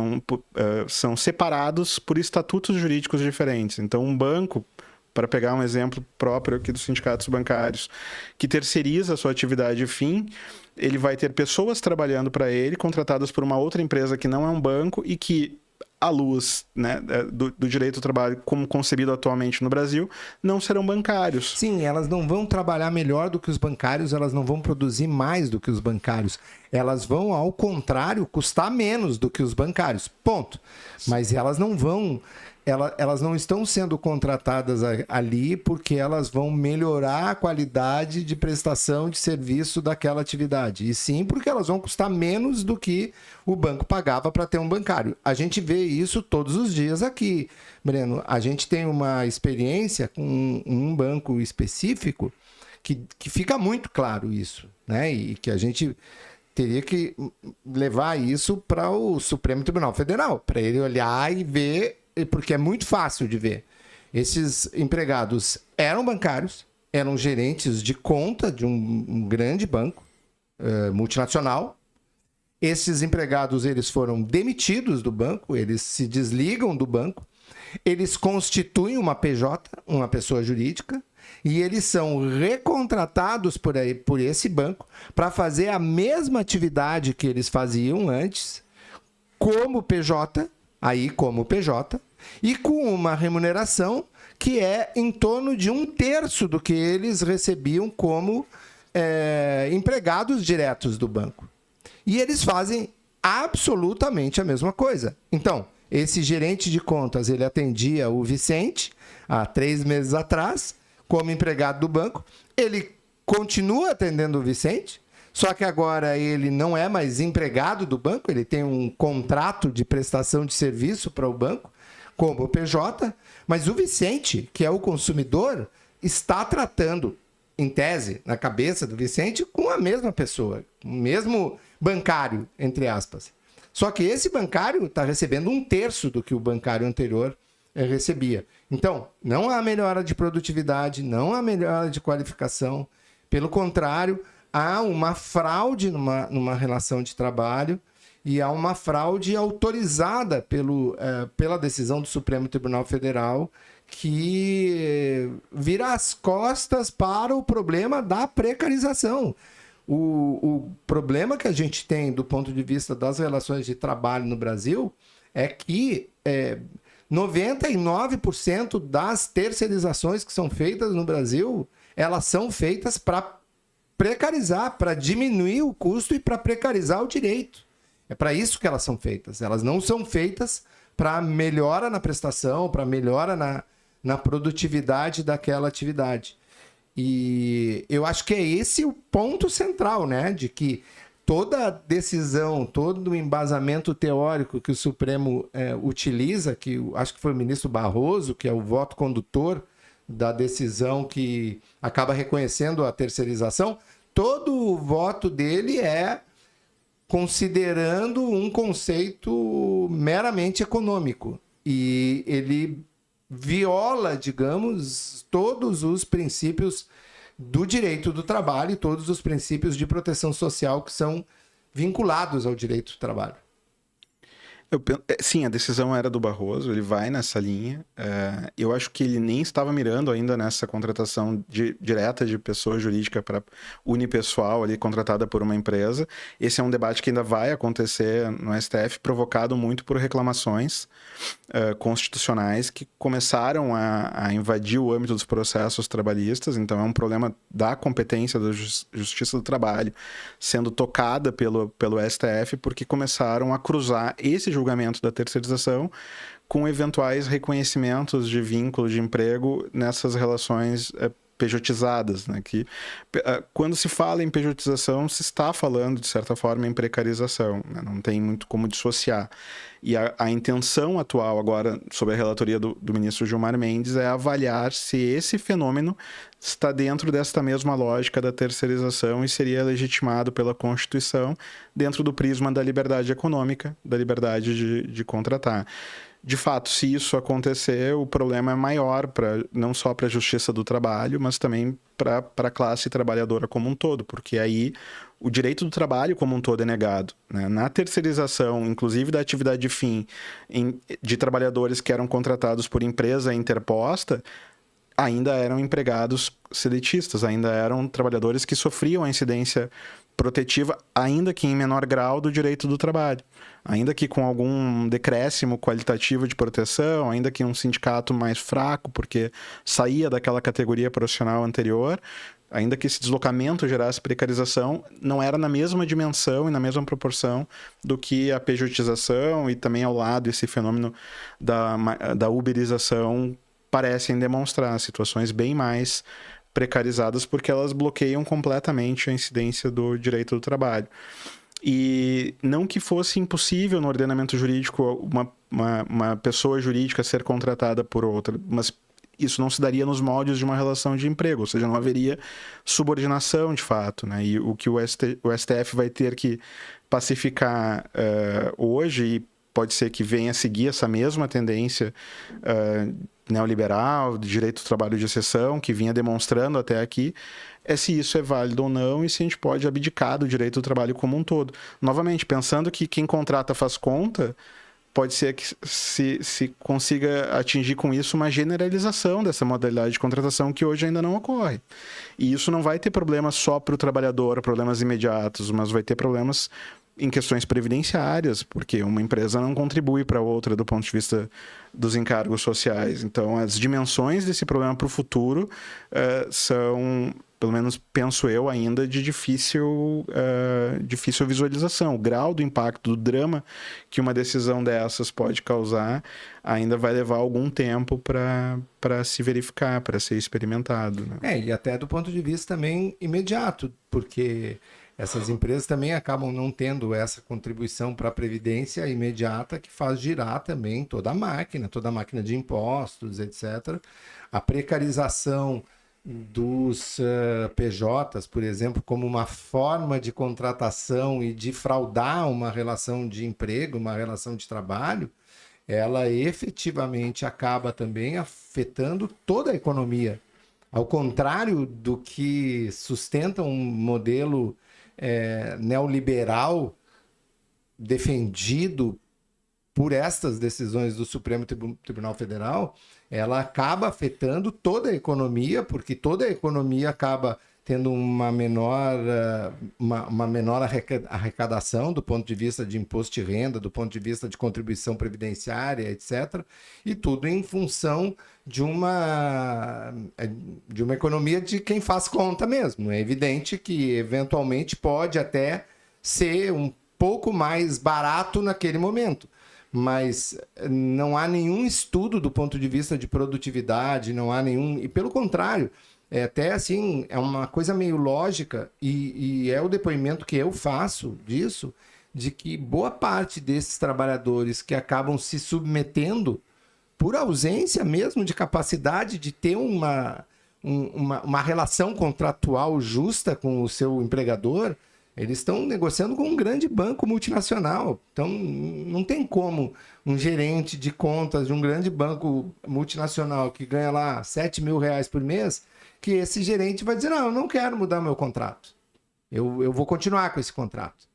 são separados por estatutos jurídicos diferentes. Então, um banco, para pegar um exemplo próprio aqui dos sindicatos bancários, que terceiriza a sua atividade fim, ele vai ter pessoas trabalhando para ele, contratadas por uma outra empresa que não é um banco e que, à luz, né, do direito do trabalho como concebido atualmente no Brasil, não serão bancários. Sim, elas não vão trabalhar melhor do que os bancários, elas não vão produzir mais do que os bancários. Elas vão, ao contrário, custar menos do que os bancários. Ponto. Mas elas não vão... Elas não estão sendo contratadas ali porque elas vão melhorar a qualidade de prestação de serviço daquela atividade. E sim porque elas vão custar menos do que o banco pagava para ter um bancário. A gente vê isso todos os dias aqui, Breno. A gente tem uma experiência com um banco específico que fica muito claro isso, né? E que a gente teria que levar isso para o Supremo Tribunal Federal, para ele olhar e ver, porque é muito fácil de ver. Esses empregados eram bancários, eram gerentes de conta de um grande banco multinacional. Esses empregados, eles foram demitidos do banco, eles se desligam do banco, eles constituem uma PJ, uma pessoa jurídica, e eles são recontratados por esse banco para fazer a mesma atividade que eles faziam antes, como PJ, e com uma remuneração que é em torno de 1/3 do que eles recebiam como empregados diretos do banco. E eles fazem absolutamente a mesma coisa. Então, esse gerente de contas, ele atendia o Vicente há 3 meses atrás, como empregado do banco. Ele continua atendendo o Vicente, só que agora ele não é mais empregado do banco, ele tem um contrato de prestação de serviço para o banco, como o PJ, mas o Vicente, que é o consumidor, está tratando, em tese, na cabeça do Vicente, com a mesma pessoa, o mesmo bancário, entre aspas. Só que esse bancário está recebendo 1/3 do que o bancário anterior recebia. Então, não há melhora de produtividade, não há melhora de qualificação. Pelo contrário, há uma fraude numa relação de trabalho e há uma fraude autorizada pela decisão do Supremo Tribunal Federal, que vira as costas para o problema da precarização. O problema que a gente tem do ponto de vista das relações de trabalho no Brasil é que 99% das terceirizações que são feitas no Brasil, elas são feitas para precarizar, para diminuir o custo e para precarizar o direito. É para isso que elas são feitas. Elas não são feitas para melhora na prestação, para melhora na produtividade daquela atividade. E eu acho que é esse o ponto central, né? De que toda decisão, todo o embasamento teórico que o Supremo utiliza, que acho que foi o ministro Barroso, que é o voto condutor da decisão que acaba reconhecendo a terceirização, todo o voto dele é considerando um conceito meramente econômico. E ele viola, digamos, todos os princípios do direito do trabalho e todos os princípios de proteção social que são vinculados ao direito do trabalho. Sim, a decisão era do Barroso, ele vai nessa linha. Eu acho que ele nem estava mirando ainda nessa contratação direta de pessoa jurídica para unipessoal, ali, contratada por uma empresa. Esse é um debate que ainda vai acontecer no STF, provocado muito por reclamações constitucionais que começaram a invadir o âmbito dos processos trabalhistas. Então, é um problema da competência da Justiça do Trabalho sendo tocada pelo STF, porque começaram a cruzar esse julgamento da terceirização com eventuais reconhecimentos de vínculo de emprego nessas relações pejotizadas, né? Que, quando se fala em pejotização, se está falando, de certa forma, em precarização, né? Não tem muito como dissociar. E a intenção atual agora, sob a relatoria do ministro Gilmar Mendes, é avaliar se esse fenômeno está dentro desta mesma lógica da terceirização e seria legitimado pela Constituição dentro do prisma da liberdade econômica, da liberdade de contratar. De fato, se isso acontecer, o problema é maior, não só para a Justiça do Trabalho, mas também para a classe trabalhadora como um todo, porque aí o direito do trabalho como um todo é negado, né? Na terceirização, inclusive da atividade de fim de trabalhadores que eram contratados por empresa interposta, ainda eram empregados seletistas, ainda eram trabalhadores que sofriam a incidência protetiva, ainda que em menor grau, do direito do trabalho. Ainda que com algum decréscimo qualitativo de proteção, ainda que um sindicato mais fraco, porque saía daquela categoria profissional anterior, ainda que esse deslocamento gerasse precarização, não era na mesma dimensão e na mesma proporção do que a pejotização e também ao lado esse fenômeno da uberização parecem demonstrar situações bem mais precarizadas, porque elas bloqueiam completamente a incidência do direito do trabalho. E não que fosse impossível no ordenamento jurídico uma pessoa jurídica ser contratada por outra, mas isso não se daria nos moldes de uma relação de emprego, ou seja, não haveria subordinação de fato, né? E o que o STF vai ter que pacificar hoje, e pode ser que venha a seguir essa mesma tendência neoliberal, de direito do trabalho de exceção, que vinha demonstrando até aqui, é se isso é válido ou não e se a gente pode abdicar do direito do trabalho como um todo. Novamente, pensando que quem contrata faz conta, pode ser que se consiga atingir com isso uma generalização dessa modalidade de contratação que hoje ainda não ocorre. E isso não vai ter problemas só para o trabalhador, problemas imediatos, mas vai ter problemas em questões previdenciárias, porque uma empresa não contribui para outra do ponto de vista dos encargos sociais. Então, as dimensões desse problema para o futuro são, pelo menos penso eu, ainda de difícil visualização. O grau do impacto, do drama que uma decisão dessas pode causar ainda vai levar algum tempo para se verificar, para ser experimentado, né? E até do ponto de vista também imediato, porque essas empresas também acabam não tendo essa contribuição para a previdência imediata que faz girar também toda a máquina de impostos, etc. A precarização dos PJs, por exemplo, como uma forma de contratação e de fraudar uma relação de emprego, uma relação de trabalho, ela efetivamente acaba também afetando toda a economia. Ao contrário do que sustenta um modelo neoliberal defendido por estas decisões do Supremo Tribunal Federal, ela acaba afetando toda a economia, porque toda a economia acaba tendo uma menor arrecadação do ponto de vista de imposto de renda, do ponto de vista de contribuição previdenciária, etc. E tudo em função de uma economia de quem faz conta mesmo. É evidente que, eventualmente, pode até ser um pouco mais barato naquele momento, mas não há nenhum estudo do ponto de vista de produtividade, não há nenhum... E, pelo contrário, até assim, é uma coisa meio lógica, e é o depoimento que eu faço disso, de que boa parte desses trabalhadores que acabam se submetendo por ausência mesmo de capacidade de ter uma relação contratual justa com o seu empregador, eles estão negociando com um grande banco multinacional. Então, não tem como um gerente de contas de um grande banco multinacional que ganha lá R$7.000 por mês, que esse gerente vai dizer, não, eu não quero mudar meu contrato. Eu vou continuar com esse contrato.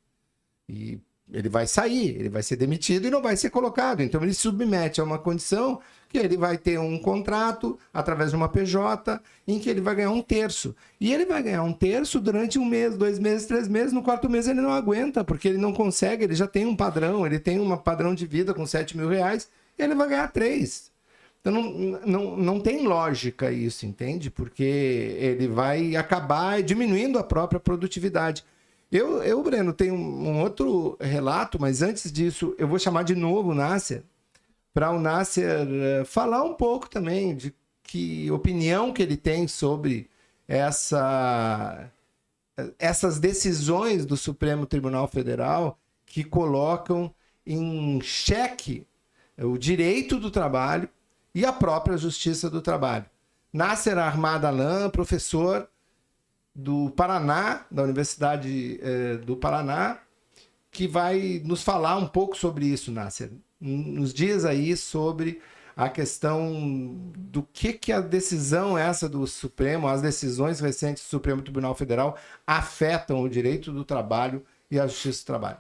E ele vai sair, ele vai ser demitido e não vai ser colocado. Então, ele se submete a uma condição que ele vai ter um contrato através de uma PJ em que ele vai ganhar 1/3. E ele vai ganhar 1/3 durante 1 mês, 2 meses, 3 meses. No 4º mês ele não aguenta, porque ele não consegue, ele já tem um padrão, ele tem um padrão de vida com R$7.000 e ele vai ganhar 3. Então não tem lógica isso, entende? Porque ele vai acabar diminuindo a própria produtividade. Breno, tenho um outro relato, mas antes disso eu vou chamar de novo o Nasser, para o Nasser falar um pouco também de que opinião que ele tem sobre essas decisões do Supremo Tribunal Federal que colocam em xeque o direito do trabalho e a própria justiça do trabalho. Nasser Ahmad Alam, professor do Paraná, da Universidade do Paraná, que vai nos falar um pouco sobre isso, Nasser. Nos diz aí sobre a questão do que a decisão essa do Supremo, as decisões recentes do Supremo Tribunal Federal afetam o direito do trabalho e a justiça do trabalho.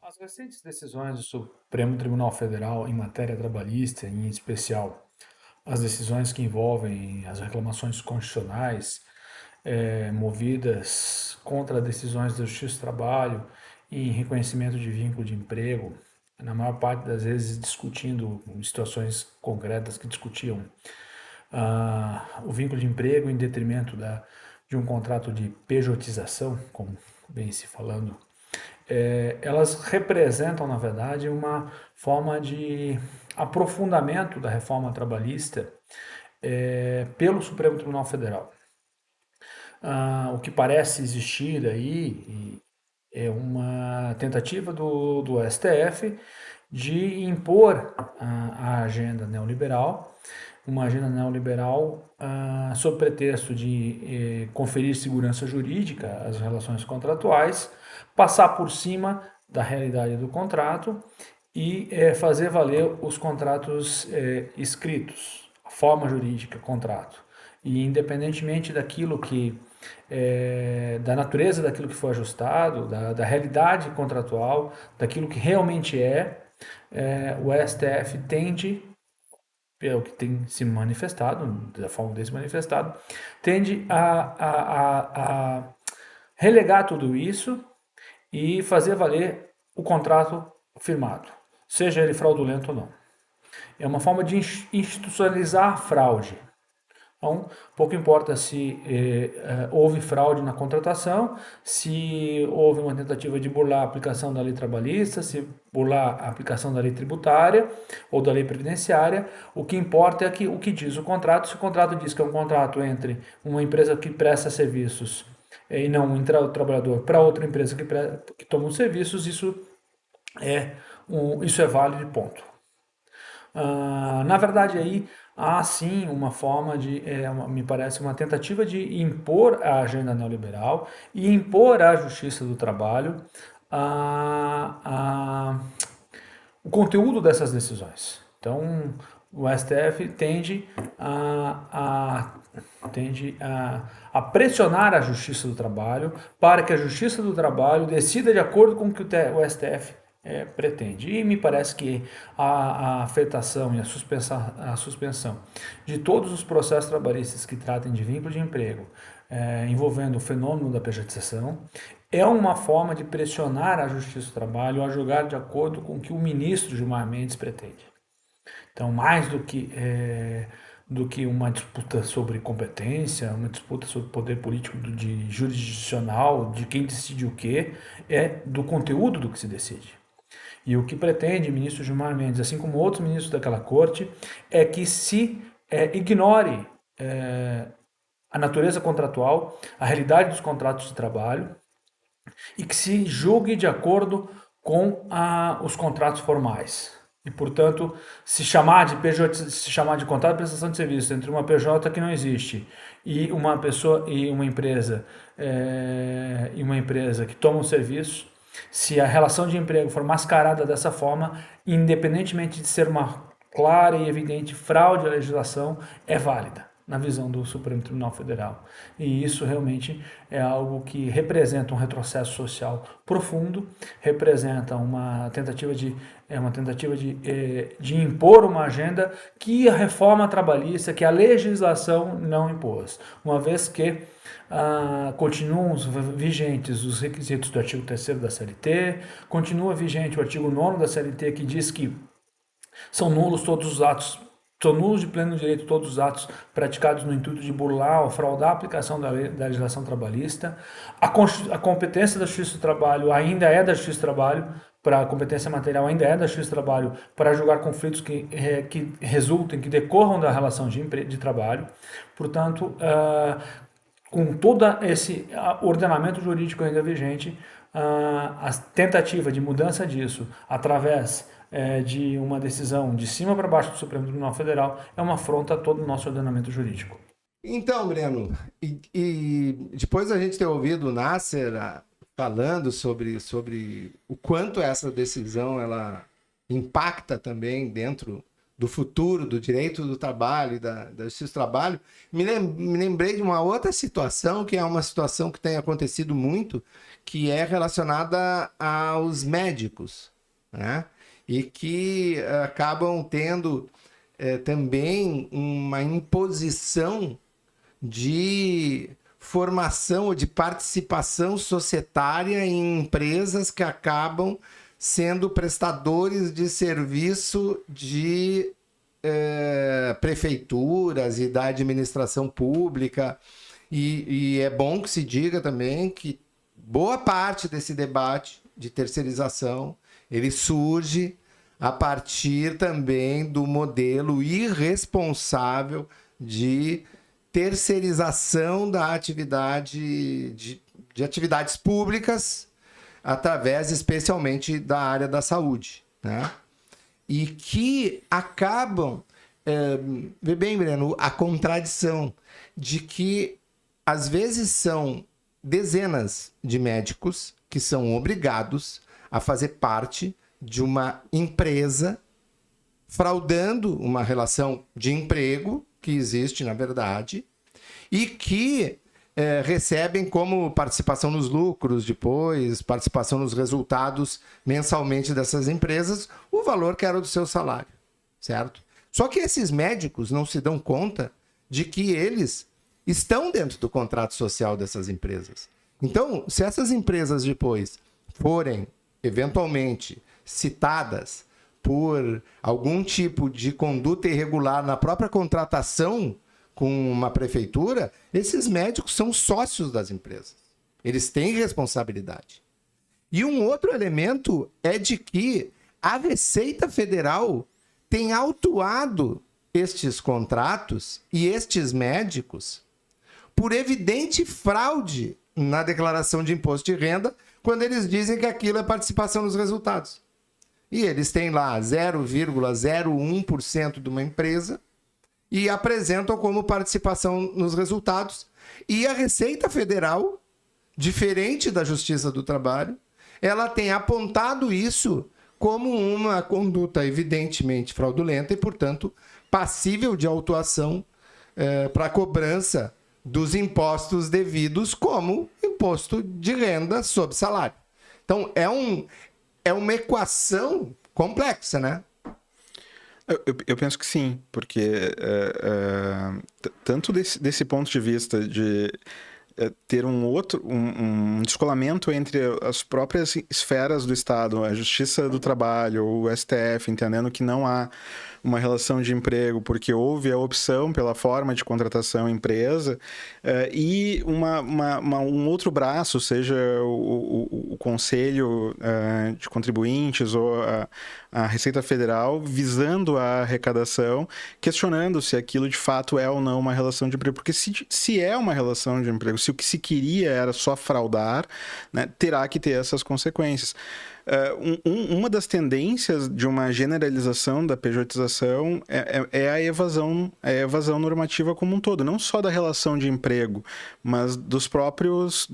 As recentes decisões do Supremo Tribunal Federal em matéria trabalhista, em especial as decisões que envolvem as reclamações constitucionais movidas contra decisões da Justiça do Trabalho em reconhecimento de vínculo de emprego, na maior parte das vezes discutindo situações concretas que discutiam o vínculo de emprego em detrimento de um contrato de pejotização, como vem se falando, elas representam, na verdade, uma forma de aprofundamento da reforma trabalhista pelo Supremo Tribunal Federal. O que parece existir aí é uma tentativa do STF de impor a agenda neoliberal, uma agenda neoliberal sob pretexto de conferir segurança jurídica às relações contratuais, passar por cima da realidade do contrato e fazer valer os contratos escritos, a forma jurídica, contrato. E independentemente daquilo que da natureza daquilo que foi ajustado, da realidade contratual, daquilo que realmente o STF tende, pelo que tem se manifestado, da forma que tem se manifestado, tende a relegar tudo isso e fazer valer o contrato firmado, seja ele fraudulento ou não. É uma forma de institucionalizar a fraude. Então, pouco importa se houve fraude na contratação, se houve uma tentativa de burlar a aplicação da lei trabalhista, se burlar a aplicação da lei tributária ou da lei previdenciária. O que importa é o que diz o contrato. Se o contrato diz que é um contrato entre uma empresa que presta serviços e não um trabalhador para outra empresa que toma os serviços, isso é válido e ponto. Na verdade, aí há sim uma forma me parece uma tentativa de impor a agenda neoliberal e impor à justiça do trabalho o conteúdo dessas decisões. Então, o STF tende a pressionar a Justiça do Trabalho para que a Justiça do Trabalho decida de acordo com o que o STF pretende. E me parece que a afetação e a suspensão de todos os processos trabalhistas que tratem de vínculo de emprego envolvendo o fenômeno da pejotização é uma forma de pressionar a Justiça do Trabalho a julgar de acordo com o que o ministro Gilmar Mendes pretende. Então, mais do que uma disputa sobre competência, uma disputa sobre poder político de jurisdicional, de quem decide o quê, é do conteúdo do que se decide. E o que pretende o ministro Gilmar Mendes, assim como outros ministros daquela corte, é que se ignore a natureza contratual, a realidade dos contratos de trabalho, e que se julgue de acordo com os contratos formais. E, portanto, se chamar de contrato de prestação de serviço entre uma PJ que não existe e uma pessoa e uma empresa que toma um serviço, se a relação de emprego for mascarada dessa forma, independentemente de ser uma clara e evidente fraude à legislação, é válida na visão do Supremo Tribunal Federal. E isso realmente é algo que representa um retrocesso social profundo, representa uma tentativa de impor uma agenda que a reforma trabalhista, que a legislação não impôs, uma vez que continuam vigentes os requisitos do artigo 3º da CLT, continua vigente o artigo 9º da CLT, que diz que são nulos de pleno direito todos os atos praticados no intuito de burlar ou fraudar a aplicação da legislação trabalhista. A competência da Justiça do Trabalho ainda é da Justiça do Trabalho, para a competência material ainda é da Justiça do Trabalho para julgar conflitos que resultem, que decorram da relação de trabalho. Portanto, com todo esse ordenamento jurídico ainda vigente, a tentativa de mudança disso através de uma decisão de cima para baixo do Supremo Tribunal Federal é uma afronta a todo o nosso ordenamento jurídico. Então, Breno, e depois a gente ter ouvido o Nasser falando sobre o quanto essa decisão ela impacta também dentro do futuro, do direito do trabalho e da justiça do trabalho, me lembrei de uma outra situação, que é uma situação que tem acontecido muito, que é relacionada aos médicos, né? E que acabam tendo também uma imposição de formação ou de participação societária em empresas que acabam sendo prestadores de serviço de prefeituras e da administração pública. E é bom que se diga também que boa parte desse debate de terceirização ele surge a partir também do modelo irresponsável de terceirização da atividade de atividades públicas através especialmente da área da saúde, né? E que acabam, vê bem, Breno, a contradição de que às vezes são dezenas de médicos que são obrigados a fazer parte de uma empresa fraudando uma relação de emprego que existe, na verdade, e que recebem como participação nos lucros depois, participação nos resultados mensalmente dessas empresas, o valor que era do seu salário, certo? Só que esses médicos não se dão conta de que eles estão dentro do contrato social dessas empresas. Então, se essas empresas depois forem eventualmente citadas por algum tipo de conduta irregular na própria contratação com uma prefeitura, esses médicos são sócios das empresas. Eles têm responsabilidade. E um outro elemento é de que a Receita Federal tem autuado estes contratos e estes médicos por evidente fraude na declaração de imposto de renda, quando eles dizem que aquilo é participação nos resultados. E eles têm lá 0,01% de uma empresa e apresentam como participação nos resultados. E a Receita Federal, diferente da Justiça do Trabalho, ela tem apontado isso como uma conduta evidentemente fraudulenta e, portanto, passível de autuação para cobrança dos impostos devidos, como imposto de renda sobre salário. Então, é uma equação complexa, né? Eu penso que sim, porque tanto desse ponto de vista de ter um descolamento entre as próprias esferas do Estado, a Justiça do Trabalho, o STF, entendendo que não há uma relação de emprego porque houve a opção pela forma de contratação empresa, e um outro braço, seja o Conselho de Contribuintes ou a Receita Federal, visando a arrecadação, questionando se aquilo de fato é ou não uma relação de emprego. Porque se é uma relação de emprego, se o que se queria era só fraudar, né, terá que ter essas consequências. Uma das tendências de uma generalização da pejotização é a evasão normativa como um todo, não só da relação de emprego, mas dos próprios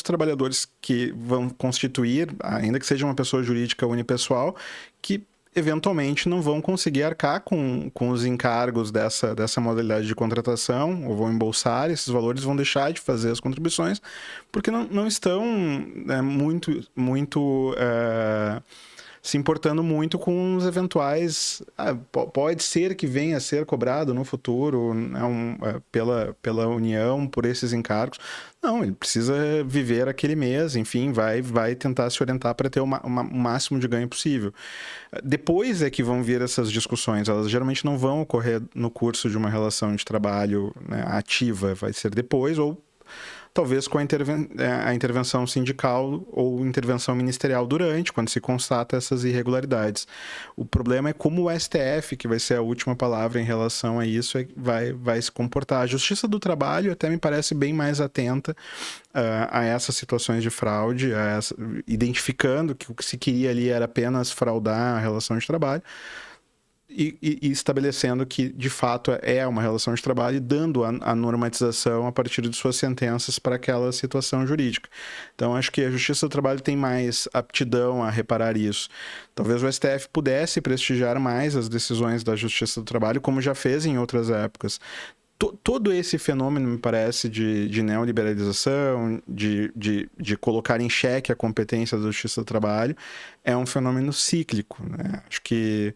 trabalhadores que vão constituir, ainda que seja uma pessoa jurídica unipessoal, que eventualmente não vão conseguir arcar com os encargos dessa modalidade de contratação, ou vão embolsar esses valores, vão deixar de fazer as contribuições, porque não estão se importando muito com os eventuais... pode ser que venha a ser cobrado no futuro pela União por esses encargos. Não, ele precisa viver aquele mês, enfim, vai tentar se orientar para ter o máximo de ganho possível. Depois é que vão vir essas discussões, elas geralmente não vão ocorrer no curso de uma relação de trabalho, né, ativa, vai ser depois, ou talvez com a intervenção sindical ou intervenção ministerial durante, quando se constata essas irregularidades. O problema é como o STF, que vai ser a última palavra em relação a isso, vai se comportar. A Justiça do Trabalho até me parece bem mais atenta a essas situações de fraude, identificando que o que se queria ali era apenas fraudar a relação de trabalho, e estabelecendo que, de fato, é uma relação de trabalho e dando a normatização a partir de suas sentenças para aquela situação jurídica. Então, acho que a Justiça do Trabalho tem mais aptidão a reparar isso. Talvez o STF pudesse prestigiar mais as decisões da Justiça do Trabalho, como já fez em outras épocas. Todo esse fenômeno, me parece, de neoliberalização, de colocar em xeque a competência da Justiça do Trabalho, é um fenômeno cíclico, né? Acho que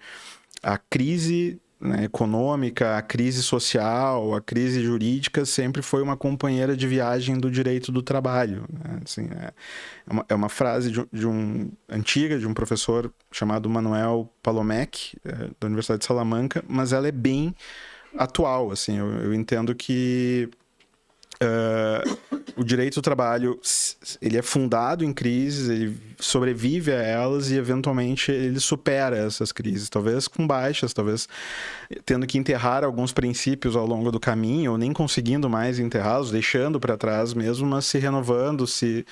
a crise, né, econômica, a crise social, a crise jurídica sempre foi uma companheira de viagem do direito do trabalho, né? Assim, é uma frase antiga de um professor chamado Manuel Palomeque, da Universidade de Salamanca, mas ela é bem atual. Assim, eu entendo que o direito do trabalho, ele é fundado em crises, ele sobrevive a elas e eventualmente ele supera essas crises, talvez com baixas, talvez tendo que enterrar alguns princípios ao longo do caminho, ou nem conseguindo mais enterrá-los, deixando para trás mesmo, mas se renovando, se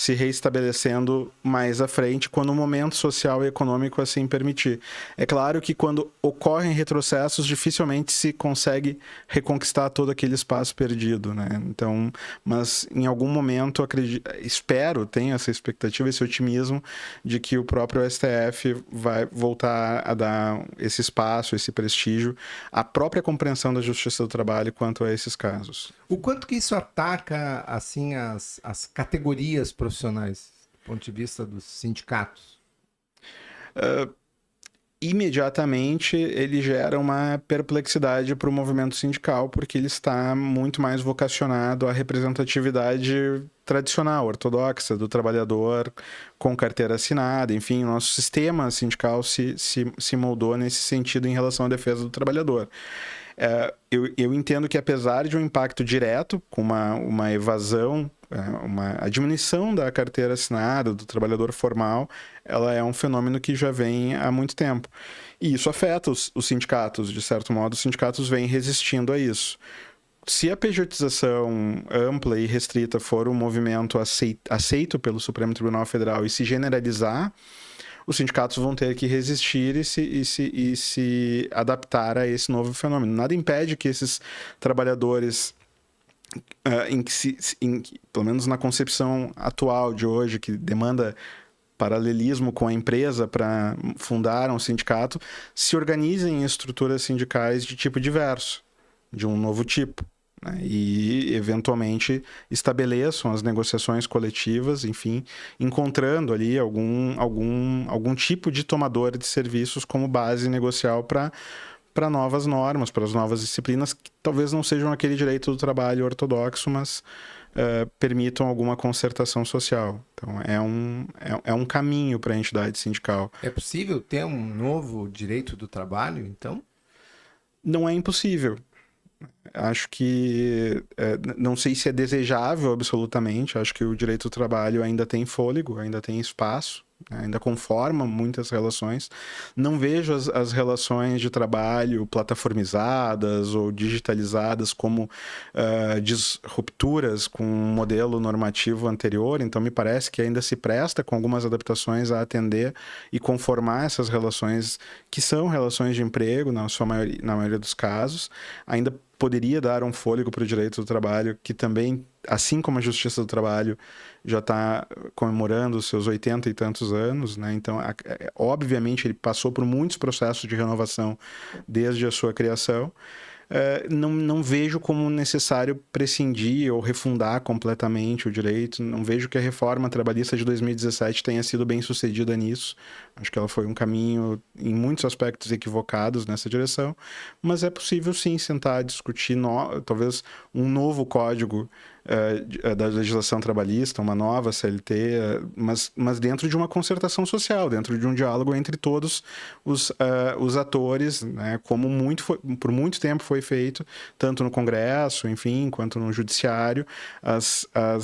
reestabelecendo mais à frente, quando o momento social e econômico assim permitir. É claro que quando ocorrem retrocessos, dificilmente se consegue reconquistar todo aquele espaço perdido, né? Então, mas em algum momento, tenho essa expectativa, esse otimismo de que o próprio STF vai voltar a dar esse espaço, esse prestígio, à própria compreensão da Justiça do Trabalho quanto a esses casos. O quanto que isso ataca, assim, as categorias profissionais, do ponto de vista dos sindicatos? Imediatamente ele gera uma perplexidade para o movimento sindical, porque ele está muito mais vocacionado à representatividade tradicional, ortodoxa, do trabalhador com carteira assinada. Enfim, o nosso sistema sindical se moldou nesse sentido em relação à defesa do trabalhador. Eu entendo que, apesar de um impacto direto, com uma evasão, a diminuição da carteira assinada, do trabalhador formal, ela é um fenômeno que já vem há muito tempo. E isso afeta os sindicatos, de certo modo, os sindicatos vêm resistindo a isso. Se a pejotização ampla e restrita for um movimento aceito pelo Supremo Tribunal Federal e se generalizar, os sindicatos vão ter que resistir e se adaptar a esse novo fenômeno. Nada impede que esses trabalhadores, pelo menos na concepção atual de hoje, que demanda paralelismo com a empresa para fundar um sindicato, se organizem em estruturas sindicais de tipo diverso, de um novo tipo, né? E, eventualmente, estabeleçam as negociações coletivas, enfim, encontrando ali algum tipo de tomador de serviços como base negocial para novas normas, para as novas disciplinas, que talvez não sejam aquele direito do trabalho ortodoxo, mas permitam alguma concertação social. Então, é um caminho para a entidade sindical. É possível ter um novo direito do trabalho, então? Não é impossível. Acho que, não sei se é desejável absolutamente, acho que o direito do trabalho ainda tem fôlego, ainda tem espaço, né? Ainda conforma muitas relações. Não vejo as relações de trabalho plataformizadas ou digitalizadas como disrupturas com um modelo normativo anterior, então me parece que ainda se presta com algumas adaptações a atender e conformar essas relações que são relações de emprego, na maioria dos casos. Ainda poderia dar um fôlego para o direito do trabalho, que também, assim como a Justiça do Trabalho, já está comemorando os seus 80 e tantos anos, né? Então, obviamente, ele passou por muitos processos de renovação desde a sua criação. Não vejo como necessário prescindir ou refundar completamente o direito. Não vejo que a reforma trabalhista de 2017 tenha sido bem sucedida nisso. Acho que ela foi um caminho, em muitos aspectos, equivocados nessa direção. Mas é possível, sim, sentar, discutir talvez um novo código da legislação trabalhista, uma nova CLT, mas dentro de uma concertação social, dentro de um diálogo entre todos os atores, né, como por muito tempo foi feito, tanto no Congresso, enfim, quanto no Judiciário.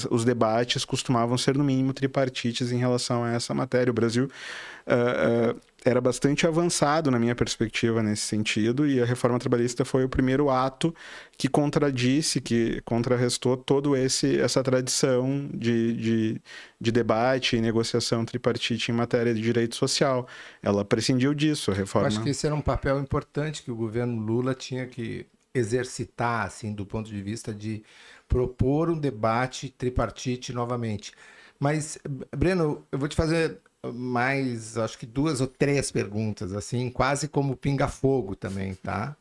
Os debates costumavam ser, no mínimo, tripartites em relação a essa matéria. O Brasil era bastante avançado, na minha perspectiva, nesse sentido, e a reforma trabalhista foi o primeiro ato que que contrarrestou toda essa tradição de debate e negociação tripartite em matéria de direito social. Ela prescindiu disso, a reforma. Eu acho que esse era um papel importante que o governo Lula tinha que exercitar, assim, do ponto de vista de propor um debate tripartite novamente. Mas, Breno, eu vou te fazer mais, acho que 2 ou 3 perguntas, assim, quase como pinga-fogo também, tá?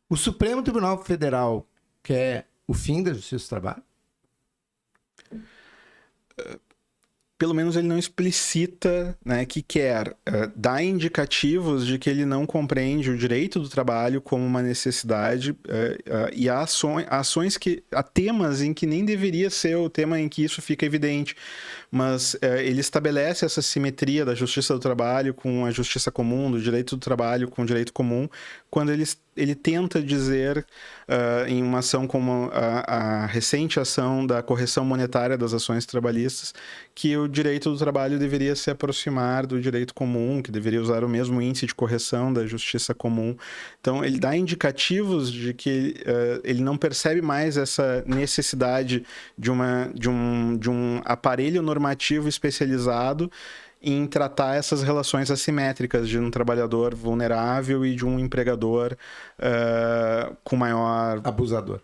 O Supremo Tribunal Federal quer o fim da Justiça do Trabalho? Pelo menos ele não explicita, né, que quer dar indicativos de que ele não compreende o direito do trabalho como uma necessidade e há temas em que nem deveria ser o tema em que isso fica evidente, mas ele estabelece essa simetria da justiça do trabalho com a justiça comum, do direito do trabalho com o direito comum, quando ele tenta dizer, em uma ação como a recente ação da correção monetária das ações trabalhistas, que o direito do trabalho deveria se aproximar do direito comum, que deveria usar o mesmo índice de correção da justiça comum. Então, ele dá indicativos de que ele não percebe mais essa necessidade de um aparelho normativo especializado em tratar essas relações assimétricas de um trabalhador vulnerável e de um empregador com maior... Abusador.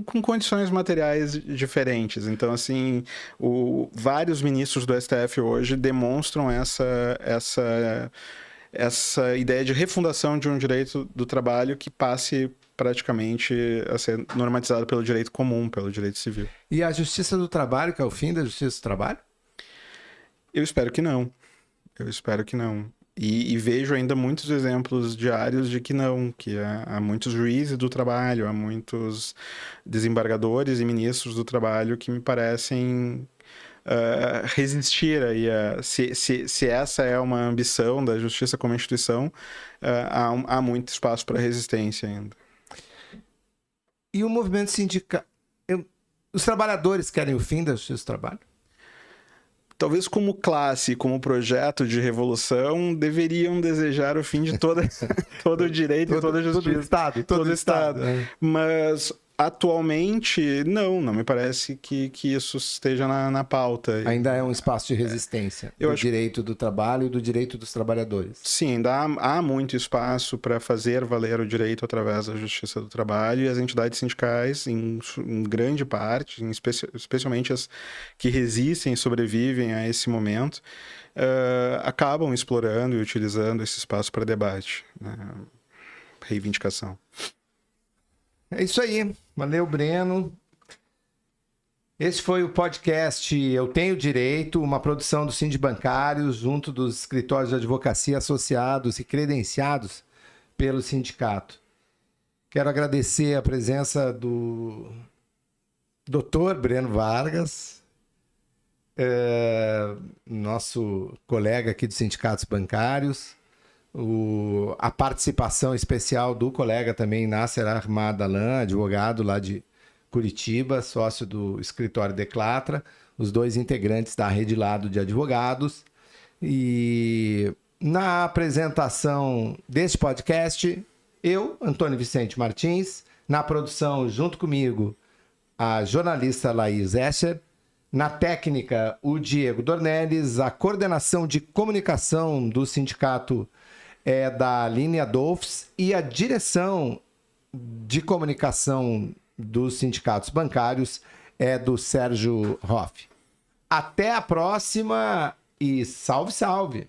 Com condições materiais diferentes. Então, assim, vários ministros do STF hoje demonstram essa ideia de refundação de um direito do trabalho que passe praticamente a ser normatizado pelo direito comum, pelo direito civil. E a Justiça do Trabalho, que é o fim da Justiça do Trabalho? Eu espero que não. E vejo ainda muitos exemplos diários de que não, que há muitos juízes do trabalho, há muitos desembargadores e ministros do trabalho que me parecem resistir aí se essa é uma ambição da justiça como instituição, há muito espaço para resistência ainda. E o movimento sindical... Os trabalhadores querem o fim da Justiça do Trabalho? Talvez como classe, como projeto de revolução, deveriam desejar o fim de todo o direito e toda a justiça. Todo o Estado. Mas Atualmente, não me parece que isso esteja na pauta. Ainda é um espaço de resistência do direito do trabalho e do direito dos trabalhadores. Sim, ainda há muito espaço para fazer valer o direito através da Justiça do Trabalho, e as entidades sindicais, em grande parte, especialmente as que resistem e sobrevivem a esse momento, acabam explorando e utilizando esse espaço para debate, né? Reivindicação. É isso aí. Valeu, Breno. Esse foi o podcast Eu Tenho Direito, uma produção do Sindibancários, junto dos escritórios de advocacia associados e credenciados pelo sindicato. Quero agradecer a presença do Dr. Breno Vargas, nosso colega aqui dos sindicatos bancários, a participação especial do colega também, Nasser Ahmad-Alan, advogado lá de Curitiba, sócio do escritório Declatra, os 2 integrantes da Rede Lado de Advogados. E na apresentação deste podcast, eu, Antônio Vicente Martins, na produção, junto comigo, a jornalista Laís Escher, na técnica, o Diego Dornelles, a coordenação de comunicação do sindicato é da Aline Adolfs e a direção de comunicação dos sindicatos bancários é do Sérgio Hoff. Até a próxima e salve, salve!